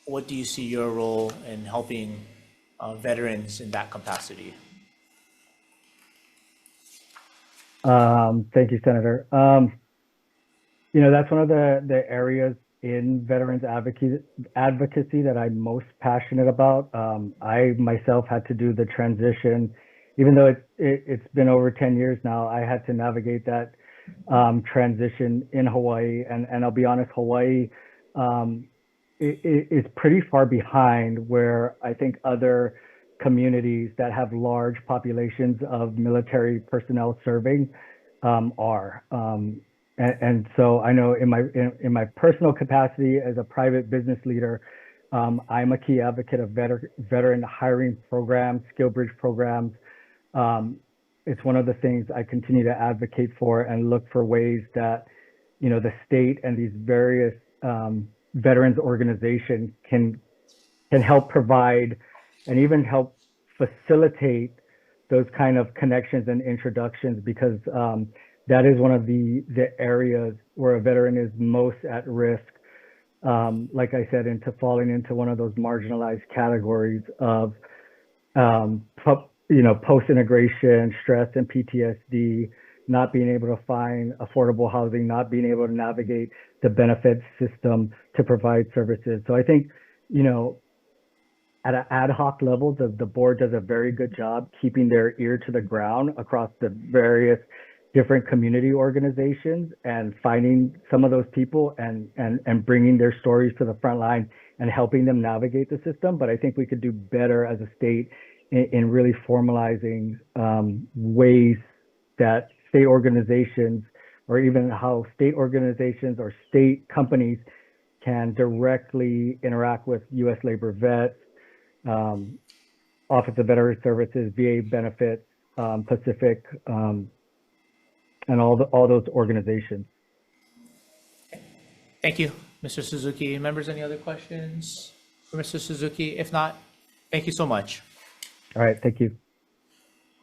what do you see your role in helping veterans in that capacity? Thank you, Senator. That's one of the areas in veterans advocacy that I'm most passionate about. I myself had to do the transition, even though it's been over 10 years now. I had to navigate that transition in Hawaii, and I'll be honest, Hawaii is pretty far behind where I think other communities that have large populations of military personnel serving are. And so I know in my personal capacity as a private business leader, I'm a key advocate of veteran hiring programs, skill bridge programs. It's one of the things I continue to advocate for and look for ways that, you know, the state and these various veterans organizations can help provide and even help facilitate those kind of connections and introductions, because that is one of the areas where a veteran is most at risk, like I said, into falling into one of those marginalized categories of, you know, post-integration stress and PTSD, not being able to find affordable housing, not being able to navigate the benefits system to provide services. So I think, you know, at an ad hoc level, the board does a very good job keeping their ear to the ground across the various different community organizations and finding some of those people and bringing their stories to the front line and helping them navigate the system. But I think we could do better as a state in really formalizing ways that state organizations, or even how state organizations or state companies can directly interact with U.S. Labor Vets, Office of Veteran Services, VA Benefits, Pacific, and all those organizations. Thank you, Mr. Suzuki. Members, any other questions for Mr. Suzuki? If not, thank you so much. All right, thank you.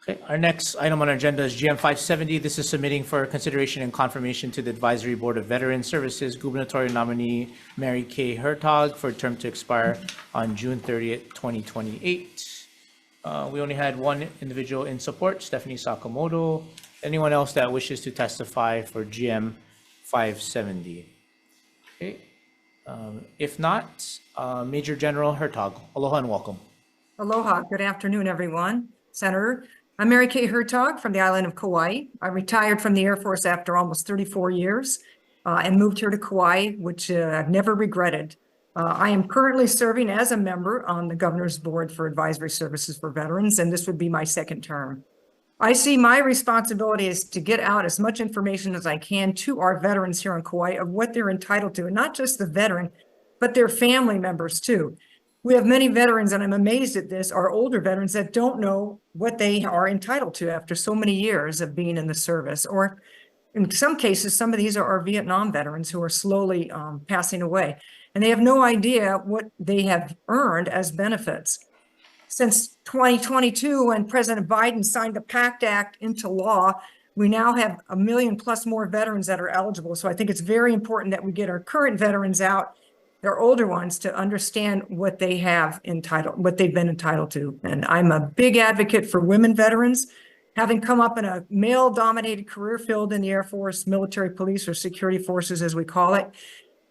Okay, our next item on our agenda is GM 570. This is submitting for consideration and confirmation to the Advisory Board of Veteran Services gubernatorial nominee Mary Kay Hertog for a term to expire on June 30th, 2028. We only had one individual in support, Stephanie Sakamoto. Anyone else that wishes to testify for GM 570? Okay. If not, Major General Hertog, aloha and welcome. Aloha, good afternoon, everyone. Senator, I'm Mary Kay Hertog from the island of Kauai. I retired from the Air Force after almost 34 years and moved here to Kauai, which I've never regretted. I am currently serving as a member on the Governor's Board for Advisory Services for Veterans, and this would be my second term. I see my responsibility is to get out as much information as I can to our veterans here in Kauai of what they're entitled to, and not just the veteran, but their family members too. We have many veterans, and I'm amazed at this, are older veterans that don't know what they are entitled to after so many years of being in the service. Or in some cases, some of these are our Vietnam veterans who are slowly passing away, and they have no idea what they have earned as benefits. Since 2022, when President Biden signed the PACT Act into law, we now have 1 million plus more veterans that are eligible. So I think it's very important that we get our current veterans out, their older ones, to understand what they have entitled, what they've been entitled to. And I'm a big advocate for women veterans, having come up in a male-dominated career field in the Air Force, military police, or security forces, as we call it,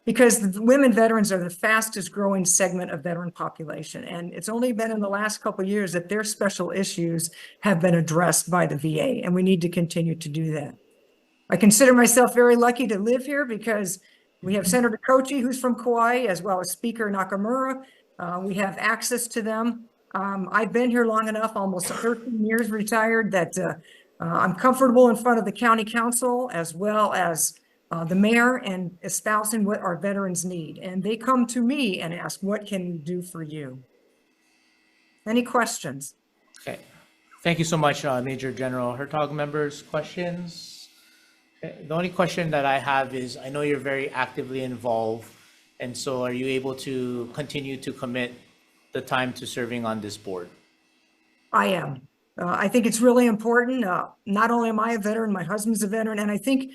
because the women veterans are the fastest growing segment of veteran population. And it's only been in the last couple of years that their special issues have been addressed by the VA, and we need to continue to do that. I consider myself very lucky to live here because we have Senator Kochi, who's from Kauai, as well as Speaker Nakamura. We have access to them. I've been here long enough, almost 13 years retired, that I'm comfortable in front of the county council as well as the mayor and espousing what our veterans need. And they come to me and ask, what can we do for you? Any questions? Okay. Thank you so much, Major General Hertog. Members, questions? Okay. The only question that I have is, I know you're very actively involved, and so are you able to continue to commit the time to serving on this board? I am. I think it's really important. Not only am I a veteran, my husband's a veteran, and I think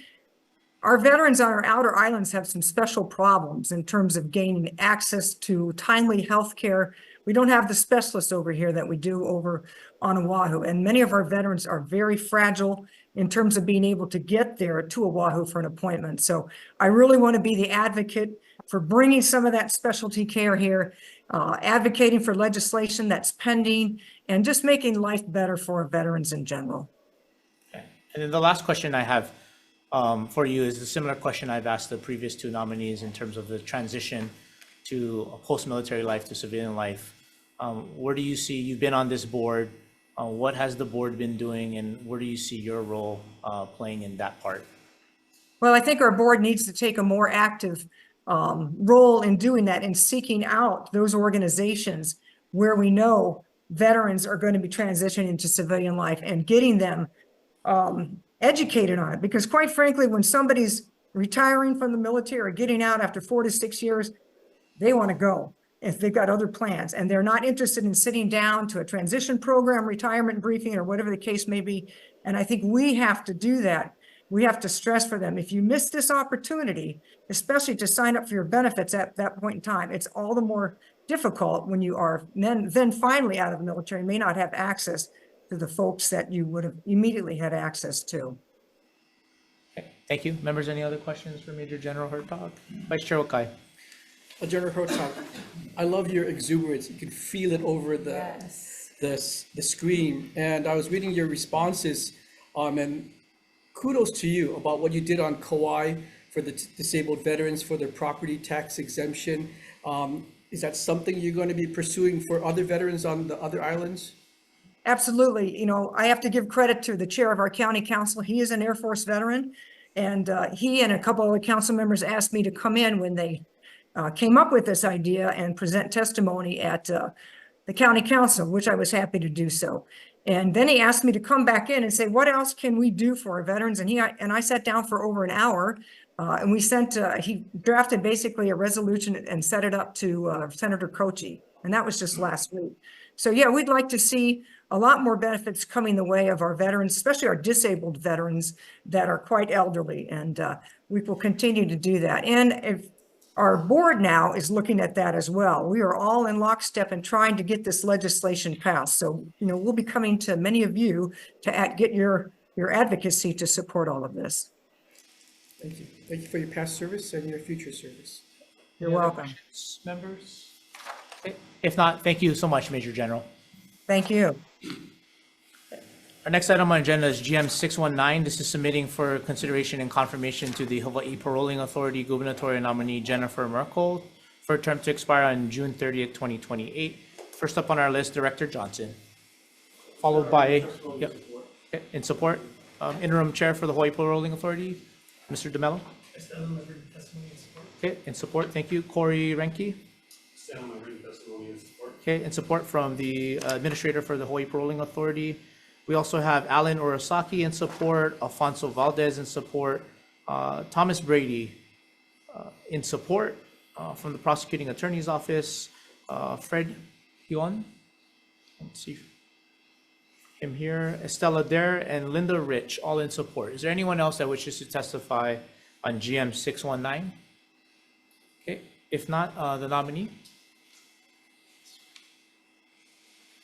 our veterans on our outer islands have some special problems in terms of gaining access to timely health care. We don't have the specialists over here that we do over on Oahu. And many of our veterans are very fragile in terms of being able to get there to Oahu for an appointment. So I really want to be the advocate for bringing some of that specialty care here, advocating for legislation that's pending, and just making life better for our veterans in general. Okay. And then the last question I have for you is a similar question I've asked the previous two nominees in terms of the transition to a post-military life to civilian life. Where do you see, you've been on this board, what has the board been doing, and where do you see your role playing in that part? Well, I think our board needs to take a more active role in doing that and seeking out those organizations where we know veterans are going to be transitioning into civilian life and getting them educated on it. Because quite frankly, when somebody's retiring from the military or getting out after 4 to 6 years, they want to go if they've got other plans and they're not interested in sitting down to a transition program, retirement briefing, or whatever the case may be. And I think we have to do that. We have to stress for them, if you miss this opportunity, especially to sign up for your benefits at that point in time, it's all the more difficult when you are then finally out of the military, may not have access to the folks that you would have immediately had access to. Okay, thank you. Members, any other questions for Major General Hertog? Vice Chair Wakai. General Hertzog, I love your exuberance. You can feel it over the screen. And I was reading your responses, and kudos to you about what you did on Kauai for the disabled veterans for their property tax exemption. Is that something you're going to be pursuing for other veterans on the other islands? Absolutely. You know, I have to give credit to the chair of our county council. He is an Air Force veteran, and he and a couple of the council members asked me to come in when they came up with this idea and present testimony at the county council, which I was happy to do so. And then he asked me to come back in and say, what else can we do for our veterans? And I sat down for over an hour, and we he drafted basically a resolution and set it up to Senator Kochi. And that was just last week. So yeah, we'd like to see a lot more benefits coming the way of our veterans, especially our disabled veterans that are quite elderly. And we will continue to do that. And if our board now is looking at that as well. We are all in lockstep and trying to get this legislation passed. So, you know, we'll be coming to many of you to get your advocacy to support all of this. Thank you. Thank you for your past service and your future service. You're welcome. Members? Okay. If not, thank you so much, Major General. Thank you. Our next item on agenda is GM 619. This is submitting for consideration and confirmation to the Hawaii Paroling Authority gubernatorial nominee Jennifer Merkel for a term to expire on June 30th, 2028. First up on our list, Director Johnson, followed by, yep, in support, Interim Chair for the Hawaii Paroling Authority, Mr. DeMello. I stand on my written testimony in support. Okay, in support, thank you. Corey Renke. Stand on my written testimony in support. Okay, in support from the Administrator for the Hawaii Paroling Authority. We also have Alan Orosaki in support, Alfonso Valdez in support, Thomas Brady in support from the Prosecuting Attorney's Office, Fred Huon, let's see him here, Estella Dare, and Linda Rich, all in support. Is there anyone else that wishes to testify on GM 619? Okay, if not, the nominee.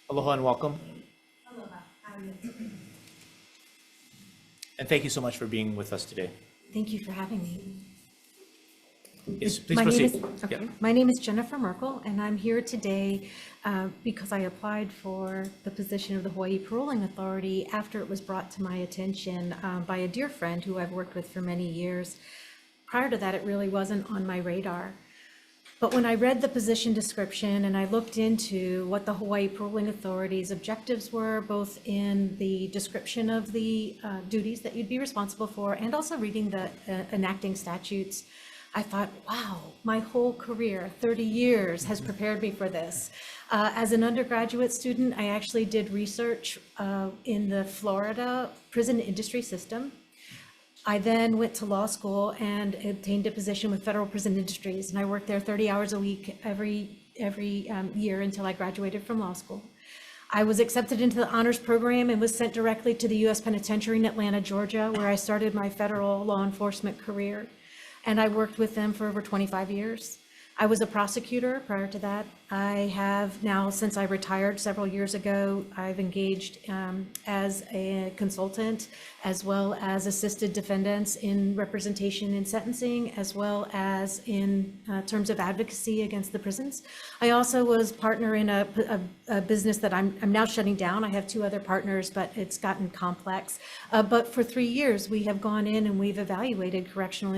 Aloha and welcome. And thank you so much for being with us today. Thank you for having me. Yes, please proceed. Okay. My name is Jennifer Merkel, and I'm here today because I applied for the position of the Hawaii Paroling Authority after it was brought to my attention by a dear friend who I've worked with for many years. Prior to that, it really wasn't on my radar. But when I read the position description and I looked into what the Hawaii Paroling Authority's objectives were, both in the description of the duties that you'd be responsible for and also reading the enacting statutes, I thought, wow, my whole career, 30 years, has prepared me for this. As an undergraduate student, I actually did research in the Florida prison industry system. I then went to law school and obtained a position with Federal Prison Industries, and I worked there 30 hours a week every year until I graduated from law school. I was accepted into the honors program and was sent directly to the U.S. Penitentiary in Atlanta, Georgia, where I started my federal law enforcement career. And I worked with them for over 25 years. I was a prosecutor prior to that. I have now, since I retired several years ago, I've engaged as a consultant, as well as assisted defendants in representation in sentencing, as well as in terms of advocacy against the prisons. I also was partner in a business that I'm now shutting down. I have 2 other partners, but it's gotten complex. But for 3 years, we have gone in and we've evaluated correctional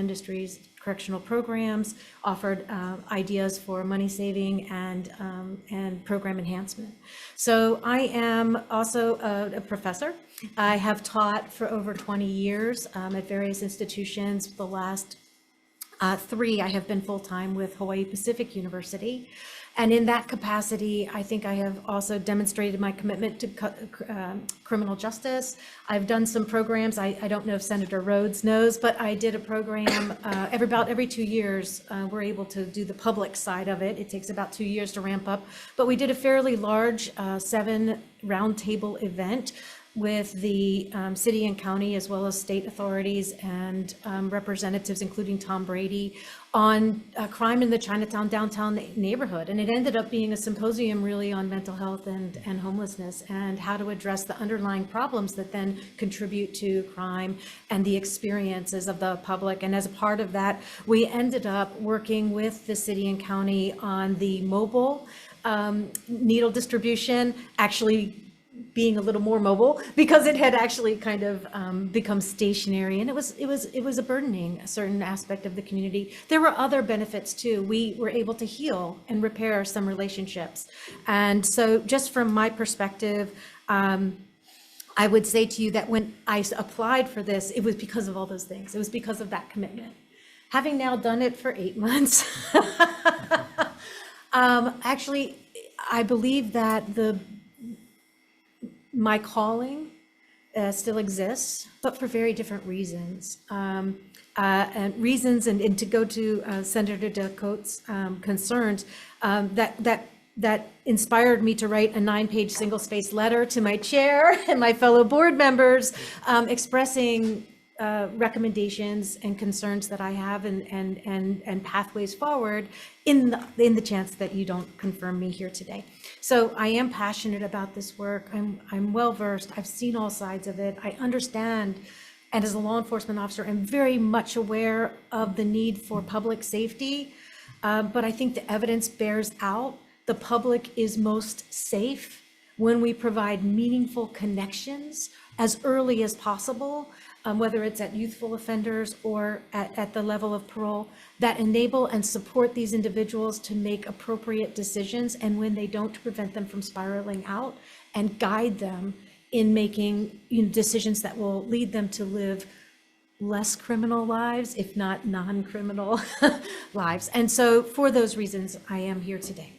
correctional programs, offered ideas for money saving and program enhancement. So I am also a professor. I have taught for over 20 years at various institutions. The last 3, I have been full-time with Hawaii Pacific University. And in that capacity, I think I have also demonstrated my commitment to criminal justice. I've done some programs. I don't know if Senator Rhodes knows, but I did a program about every 2 years. We're able to do the public side of it. It takes about 2 years to ramp up. But we did a fairly large 7 roundtable event with the city and county, as well as state authorities and representatives, including Tom Brady, on crime in the Chinatown downtown neighborhood. And it ended up being a symposium really on mental health and homelessness and how to address the underlying problems that then contribute to crime and the experiences of the public. And as a part of that, we ended up working with the city and county on the mobile needle distribution, actually being a little more mobile, because it had actually kind of become stationary, and it was a burdening a certain aspect of the community. There were other benefits too. We were able to heal and repair some relationships, and so just from my perspective, I would say to you that when I applied for this, it was because of all those things. It was because of that commitment. Having now done it for 8 months, actually, I believe that my calling still exists, but for very different reasons. And to go to Senator Dakota's concerns, that inspired me to write a 9-page single-spaced letter to my chair and my fellow board members, expressing recommendations and concerns that I have and pathways forward in the chance that you don't confirm me here today. So I am passionate about this work. I'm well-versed. I've seen all sides of it. I understand, and as a law enforcement officer, I'm very much aware of the need for public safety, but I think the evidence bears out the public is most safe when we provide meaningful connections as early as possible, whether it's at youthful offenders or at the level of parole, that enable and support these individuals to make appropriate decisions, and when they don't, to prevent them from spiraling out and guide them in making decisions that will lead them to live less criminal lives, if not non-criminal lives. And so for those reasons, I am here today.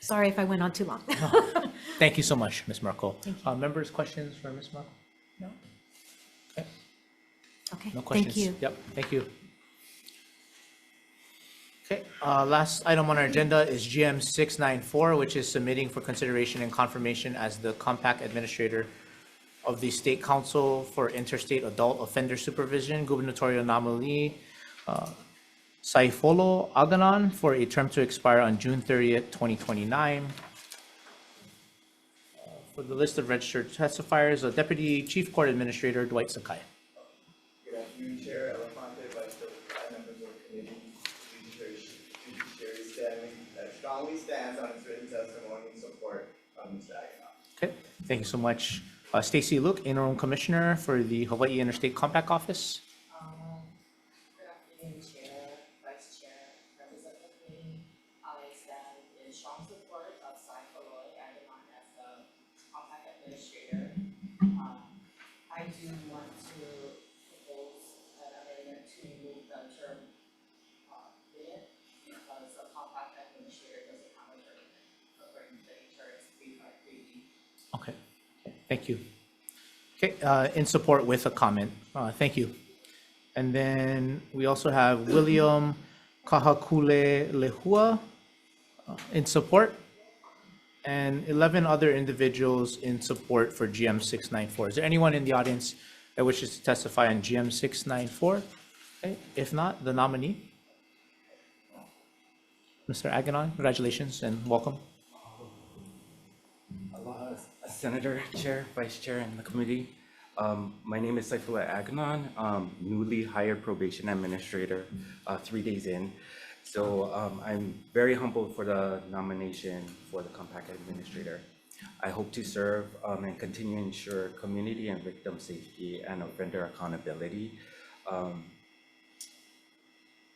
Sorry if I went on too long. Thank you so much, Ms. Merkel. Thank you. Members, questions for Ms. Merkel? No? Okay. Okay, No questions? thank you. Yep, thank you. Okay, last item on our agenda is GM 694, which is submitting for consideration and confirmation as the compact administrator of the State Council for Interstate Adult Offender Supervision, gubernatorial nominee Saifolo Aganon, for a term to expire on June 30th, 2029. For the list of registered testifiers, Deputy Chief Court Administrator Dwight Sakai. Good afternoon, Chair Elefante, Vice Chair Wakai, members of the committee. Judiciary strongly stands on its written testimony in support of Mr. Aganon. Okay, thank you so much. Stacy Luke, Interim Commissioner for the Hawaii Interstate Compact Office. Good afternoon, Chair, Vice Chair, members of the committee. I stand in strong support of Saifolo Aganon as the Compact Administrator. I do want to propose an amendment to remove the term limit, because a Compact Administrator doesn't have a term limit according to the HRS 353D. Okay, thank you. Okay, in support with a comment. Thank you. And then we also have William Kahakule Lehua in support, and 11 other individuals in support for GM 694. Is there anyone in the audience that wishes to testify on GM 694? Okay, if not, the nominee. Mr. Aganon, congratulations and welcome. Aloha, Senator, Chair, Vice Chair, and the committee. My name is Saifullah Aganon, newly hired probation administrator, 3 days in. So I'm very humbled for the nomination for the compact administrator. I hope to serve and continue to ensure community and victim safety and offender accountability.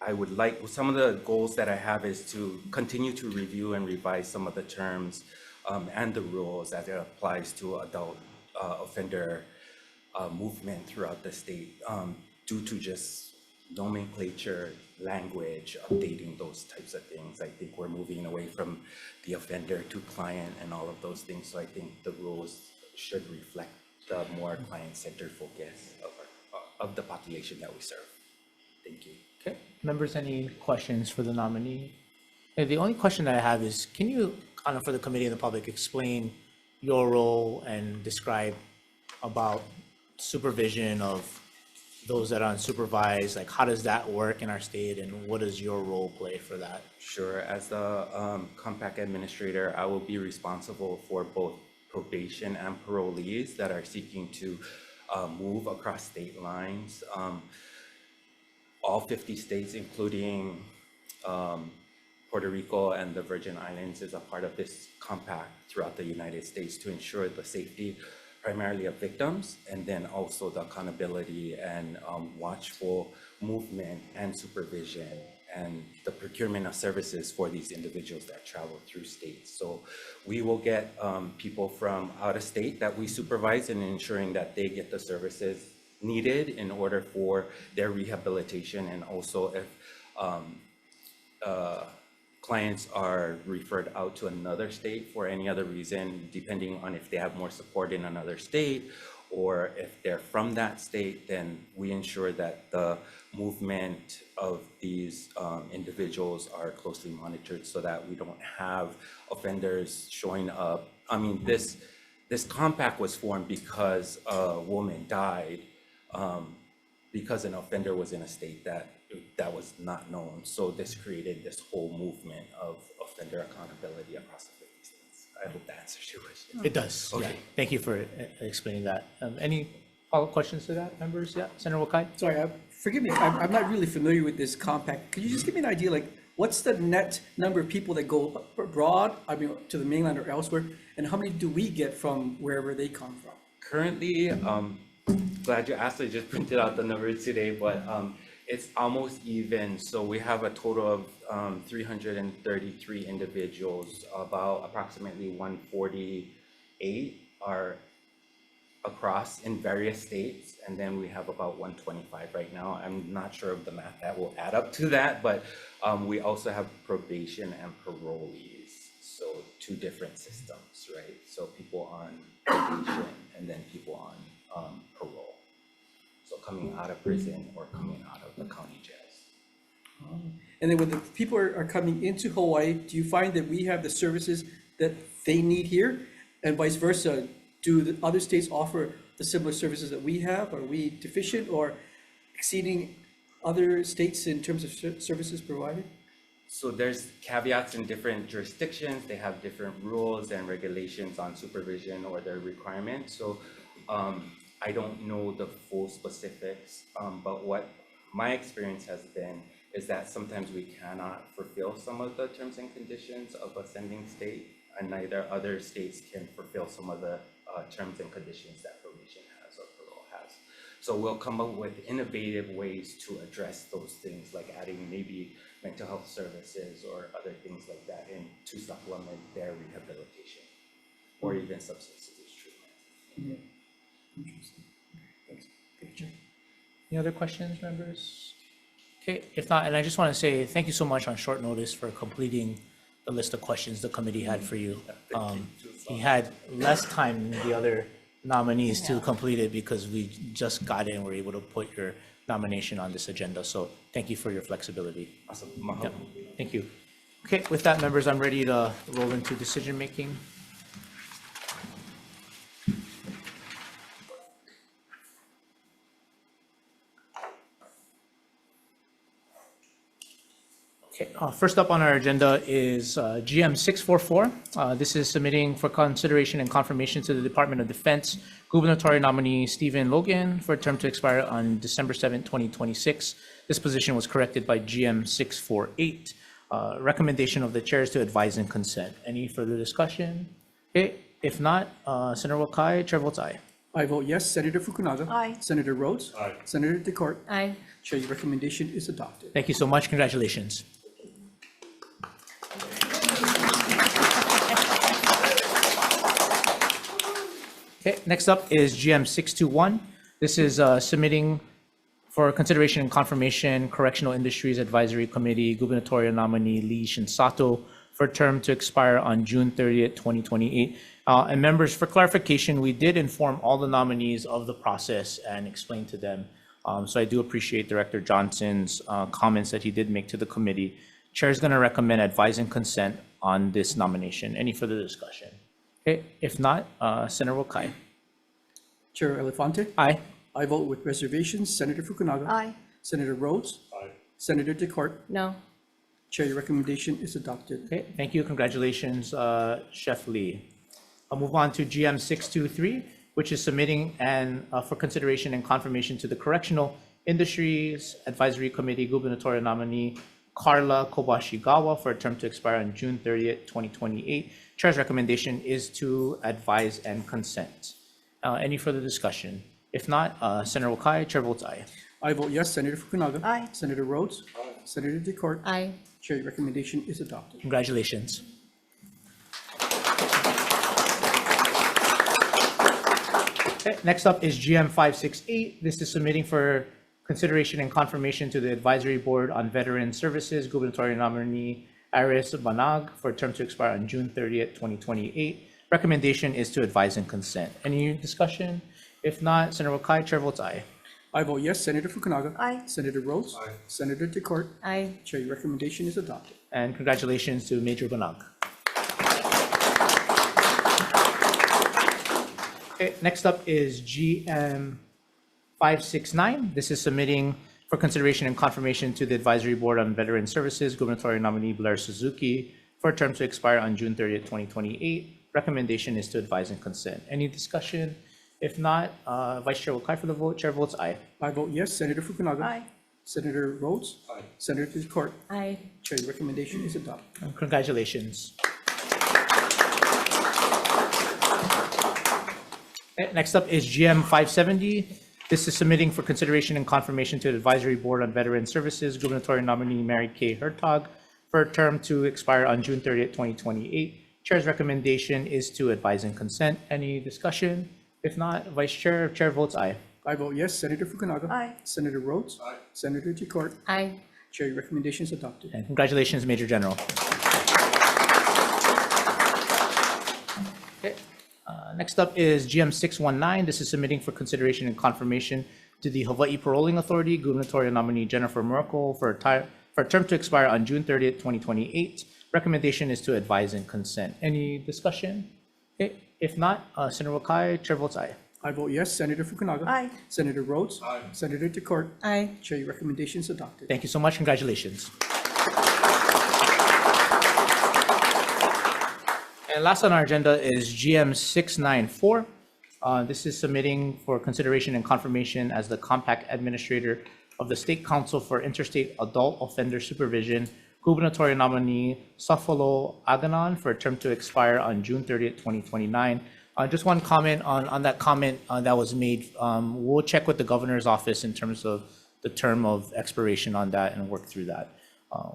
I would like, some of the goals that I have is to continue to review and revise some of the terms and the rules as it applies to adult offender movement throughout the state due to just nomenclature, language, updating those types of things. I think we're moving away from the offender to client and all of those things. So I think the rules should reflect the more client-centered focus of the population that we serve. Thank you. Okay, members, any questions for the nominee? The only question that I have is, can you, kind of for the committee and the public, explain your role and describe about supervision of those that are unsupervised? Like, how does that work in our state, and what does your role play for that? Sure. As the compact administrator, I will be responsible for both probation and parolees that are seeking to move across state lines. All 50 states, including Puerto Rico and the Virgin Islands, is a part of this compact throughout the United States to ensure the safety primarily of victims, and then also the accountability and watchful movement and supervision and the procurement of services for these individuals that travel through states. So we will get people from out of state that we supervise in ensuring that they get the services needed in order for their rehabilitation, and also if clients are referred out to another state for any other reason, depending on if they have more support in another state or if they're from that state, then we ensure that the movement of these individuals are closely monitored so that we don't have offenders showing up. I mean, this compact was formed because a woman died because an offender was in a state that was not known. So this created this whole movement of offender accountability across the 50 states. I hope that answers your question. It does. Okay. Yeah. Thank you for explaining that. Any follow-up questions to that, members? Yeah, Senator Wakai? Sorry, forgive me, I'm not really familiar with this compact. Could you just give me an idea, like, what's the net number of people that go abroad, I mean, to the mainland or elsewhere, and how many do we get from wherever they come from? Currently, glad you asked, I just printed out the number today, but it's almost even. So we have a total of 333 individuals, about approximately 148 are across in various states, and then we have about 125 right now. I'm not sure of the math that will add up to that, but we also have probation and parolees, so two different systems, right? So people on probation and then people on parole. So coming out of prison or coming out of the county jails. And then when the people are coming into Hawaii, do you find that we have the services that they need here, and vice versa? Do the other states offer the similar services that we have? Are we deficient or exceeding other states in terms of services provided? So there's caveats in different jurisdictions. They have different rules and regulations on supervision or their requirements. So I don't know the full specifics, but what my experience has been is that sometimes we cannot fulfill some of the terms and conditions of a sending state, and neither other states can fulfill some of the terms and conditions that probation has or parole has. So we'll come up with innovative ways to address those things, like adding maybe mental health services or other things like that in to supplement their rehabilitation or even substance abuse treatment. Interesting. Thanks. Thank you. Any other questions, members? Okay, if not, and I just want to say thank you so much on short notice for completing the list of questions the committee had for you. He had less time than the other nominees to complete it because we just got in, we're able to put your nomination on this agenda. So thank you for your flexibility. Awesome. Yep. Thank you. Okay, with that, members, I'm ready to roll into decision making. Okay, first up on our agenda is GM 644. This is submitting for consideration and confirmation to the Department of Defense gubernatorial nominee Stephen Logan for a term to expire on December 7, 2026. This position was corrected by GM 648. Recommendation of the chair is to advise and consent. Any further discussion? Okay, if not, Senator Wakai, chair votes aye. I vote yes. Senator Fukunaga. Aye. Senator Rhodes. Aye. Senator Decort. Aye. Chair, your recommendation is adopted. Thank you so much. Congratulations. Okay, next up is GM 621. This is submitting for consideration and confirmation Correctional Industries Advisory Committee gubernatorial nominee Lee Shinsato for a term to expire on June 30th, 2028. And members, for clarification, we did inform all the nominees of the process and explain to them. So I do appreciate Director Johnson's comments that he did make to the committee. Chair is going to recommend advise and consent on this nomination. Any further discussion? Okay, if not, Senator Wakai. Chair Elefante. Aye. I vote with reservations. Senator Fukunaga. Aye. Senator Rhodes. Aye. Senator Decort. No. Chair, your recommendation is adopted. Okay, thank you. Congratulations, Chef Lee. I'll move on to GM 623, which is submitting and for consideration and confirmation to the Correctional Industries Advisory Committee gubernatorial nominee Carla Kobashigawa for a term to expire on June 30th, 2028. Chair's recommendation is to advise and consent. Any further discussion? If not, Senator Wakai, Chair votes aye. I vote yes. Senator Fukunaga. Aye. Senator Rhodes. Aye. Senator Decort. Aye. Chair, your recommendation is adopted. Congratulations. Okay, next up is GM 568. This is submitting for consideration and confirmation to the Advisory Board on Veteran Services gubernatorial nominee Aris Banag for a term to expire on June 30th, 2028. Recommendation is to advise and consent. Any discussion? If not, Senator Wakai, Chair votes aye. I vote yes. Senator Fukunaga. Aye. Senator Rhodes. Aye. Senator Decort. Aye. Chair, your recommendation is adopted. And congratulations to Major Banag. Okay, next up is GM 569. This is submitting for consideration and confirmation to the Advisory Board on Veteran Services gubernatorial nominee Blair Suzuki for a term to expire on June 30th, 2028. Recommendation is to advise and consent. Any discussion? If not, Vice Chair Wakai for the vote. Chair votes aye. I vote yes. Senator Fukunaga. Aye. Senator Rhodes. Aye. Senator Decort. Aye. Chair, your recommendation is adopted. And congratulations. Okay, next up is GM 570. This is submitting for consideration and confirmation to the Advisory Board on Veteran Services gubernatorial nominee Mary Kay Hertog for a term to expire on June 30th, 2028. Chair's recommendation is to advise and consent. Any discussion? If not, Vice Chair, Chair votes aye. I vote yes. Senator Fukunaga. Aye. Senator Rhodes. Aye. Senator Decort. Aye. Chair, your recommendation is adopted. And congratulations, Major General. Okay. Next up is GM 619. This is submitting for consideration and confirmation to the Hawai'i Paroling Authority gubernatorial nominee Jennifer Merkel for a term to expire on June 30th, 2028. Recommendation is to advise and consent. Any discussion? Okay. If not, Senator Wakai, Chair votes aye. I vote yes. Senator Fukunaga. Aye. Senator Rhodes. Aye. Senator Decort. Aye. Chair, your recommendation is adopted. Thank you so much. Congratulations. And last on our agenda is GM 694. This is submitting for consideration and confirmation as the compact administrator of the State Council for Interstate Adult Offender Supervision gubernatorial nominee Safalo Aganon for a term to expire on June 30th, 2029. Just one comment on that comment that was made. We'll check with the governor's office in terms of the term of expiration on that and work through that.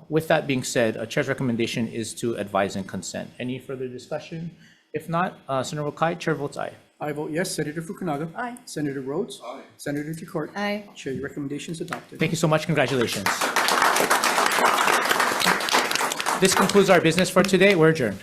With that being said, a chair's recommendation is to advise and consent. Any further discussion? If not, Senator Wakai, Chair votes aye. I vote yes. Senator Fukunaga. Aye. Senator Rhodes. Aye. Senator Decort. Aye. Chair, your recommendation is adopted. Thank you so much. Congratulations. This concludes our business for today. We're adjourned.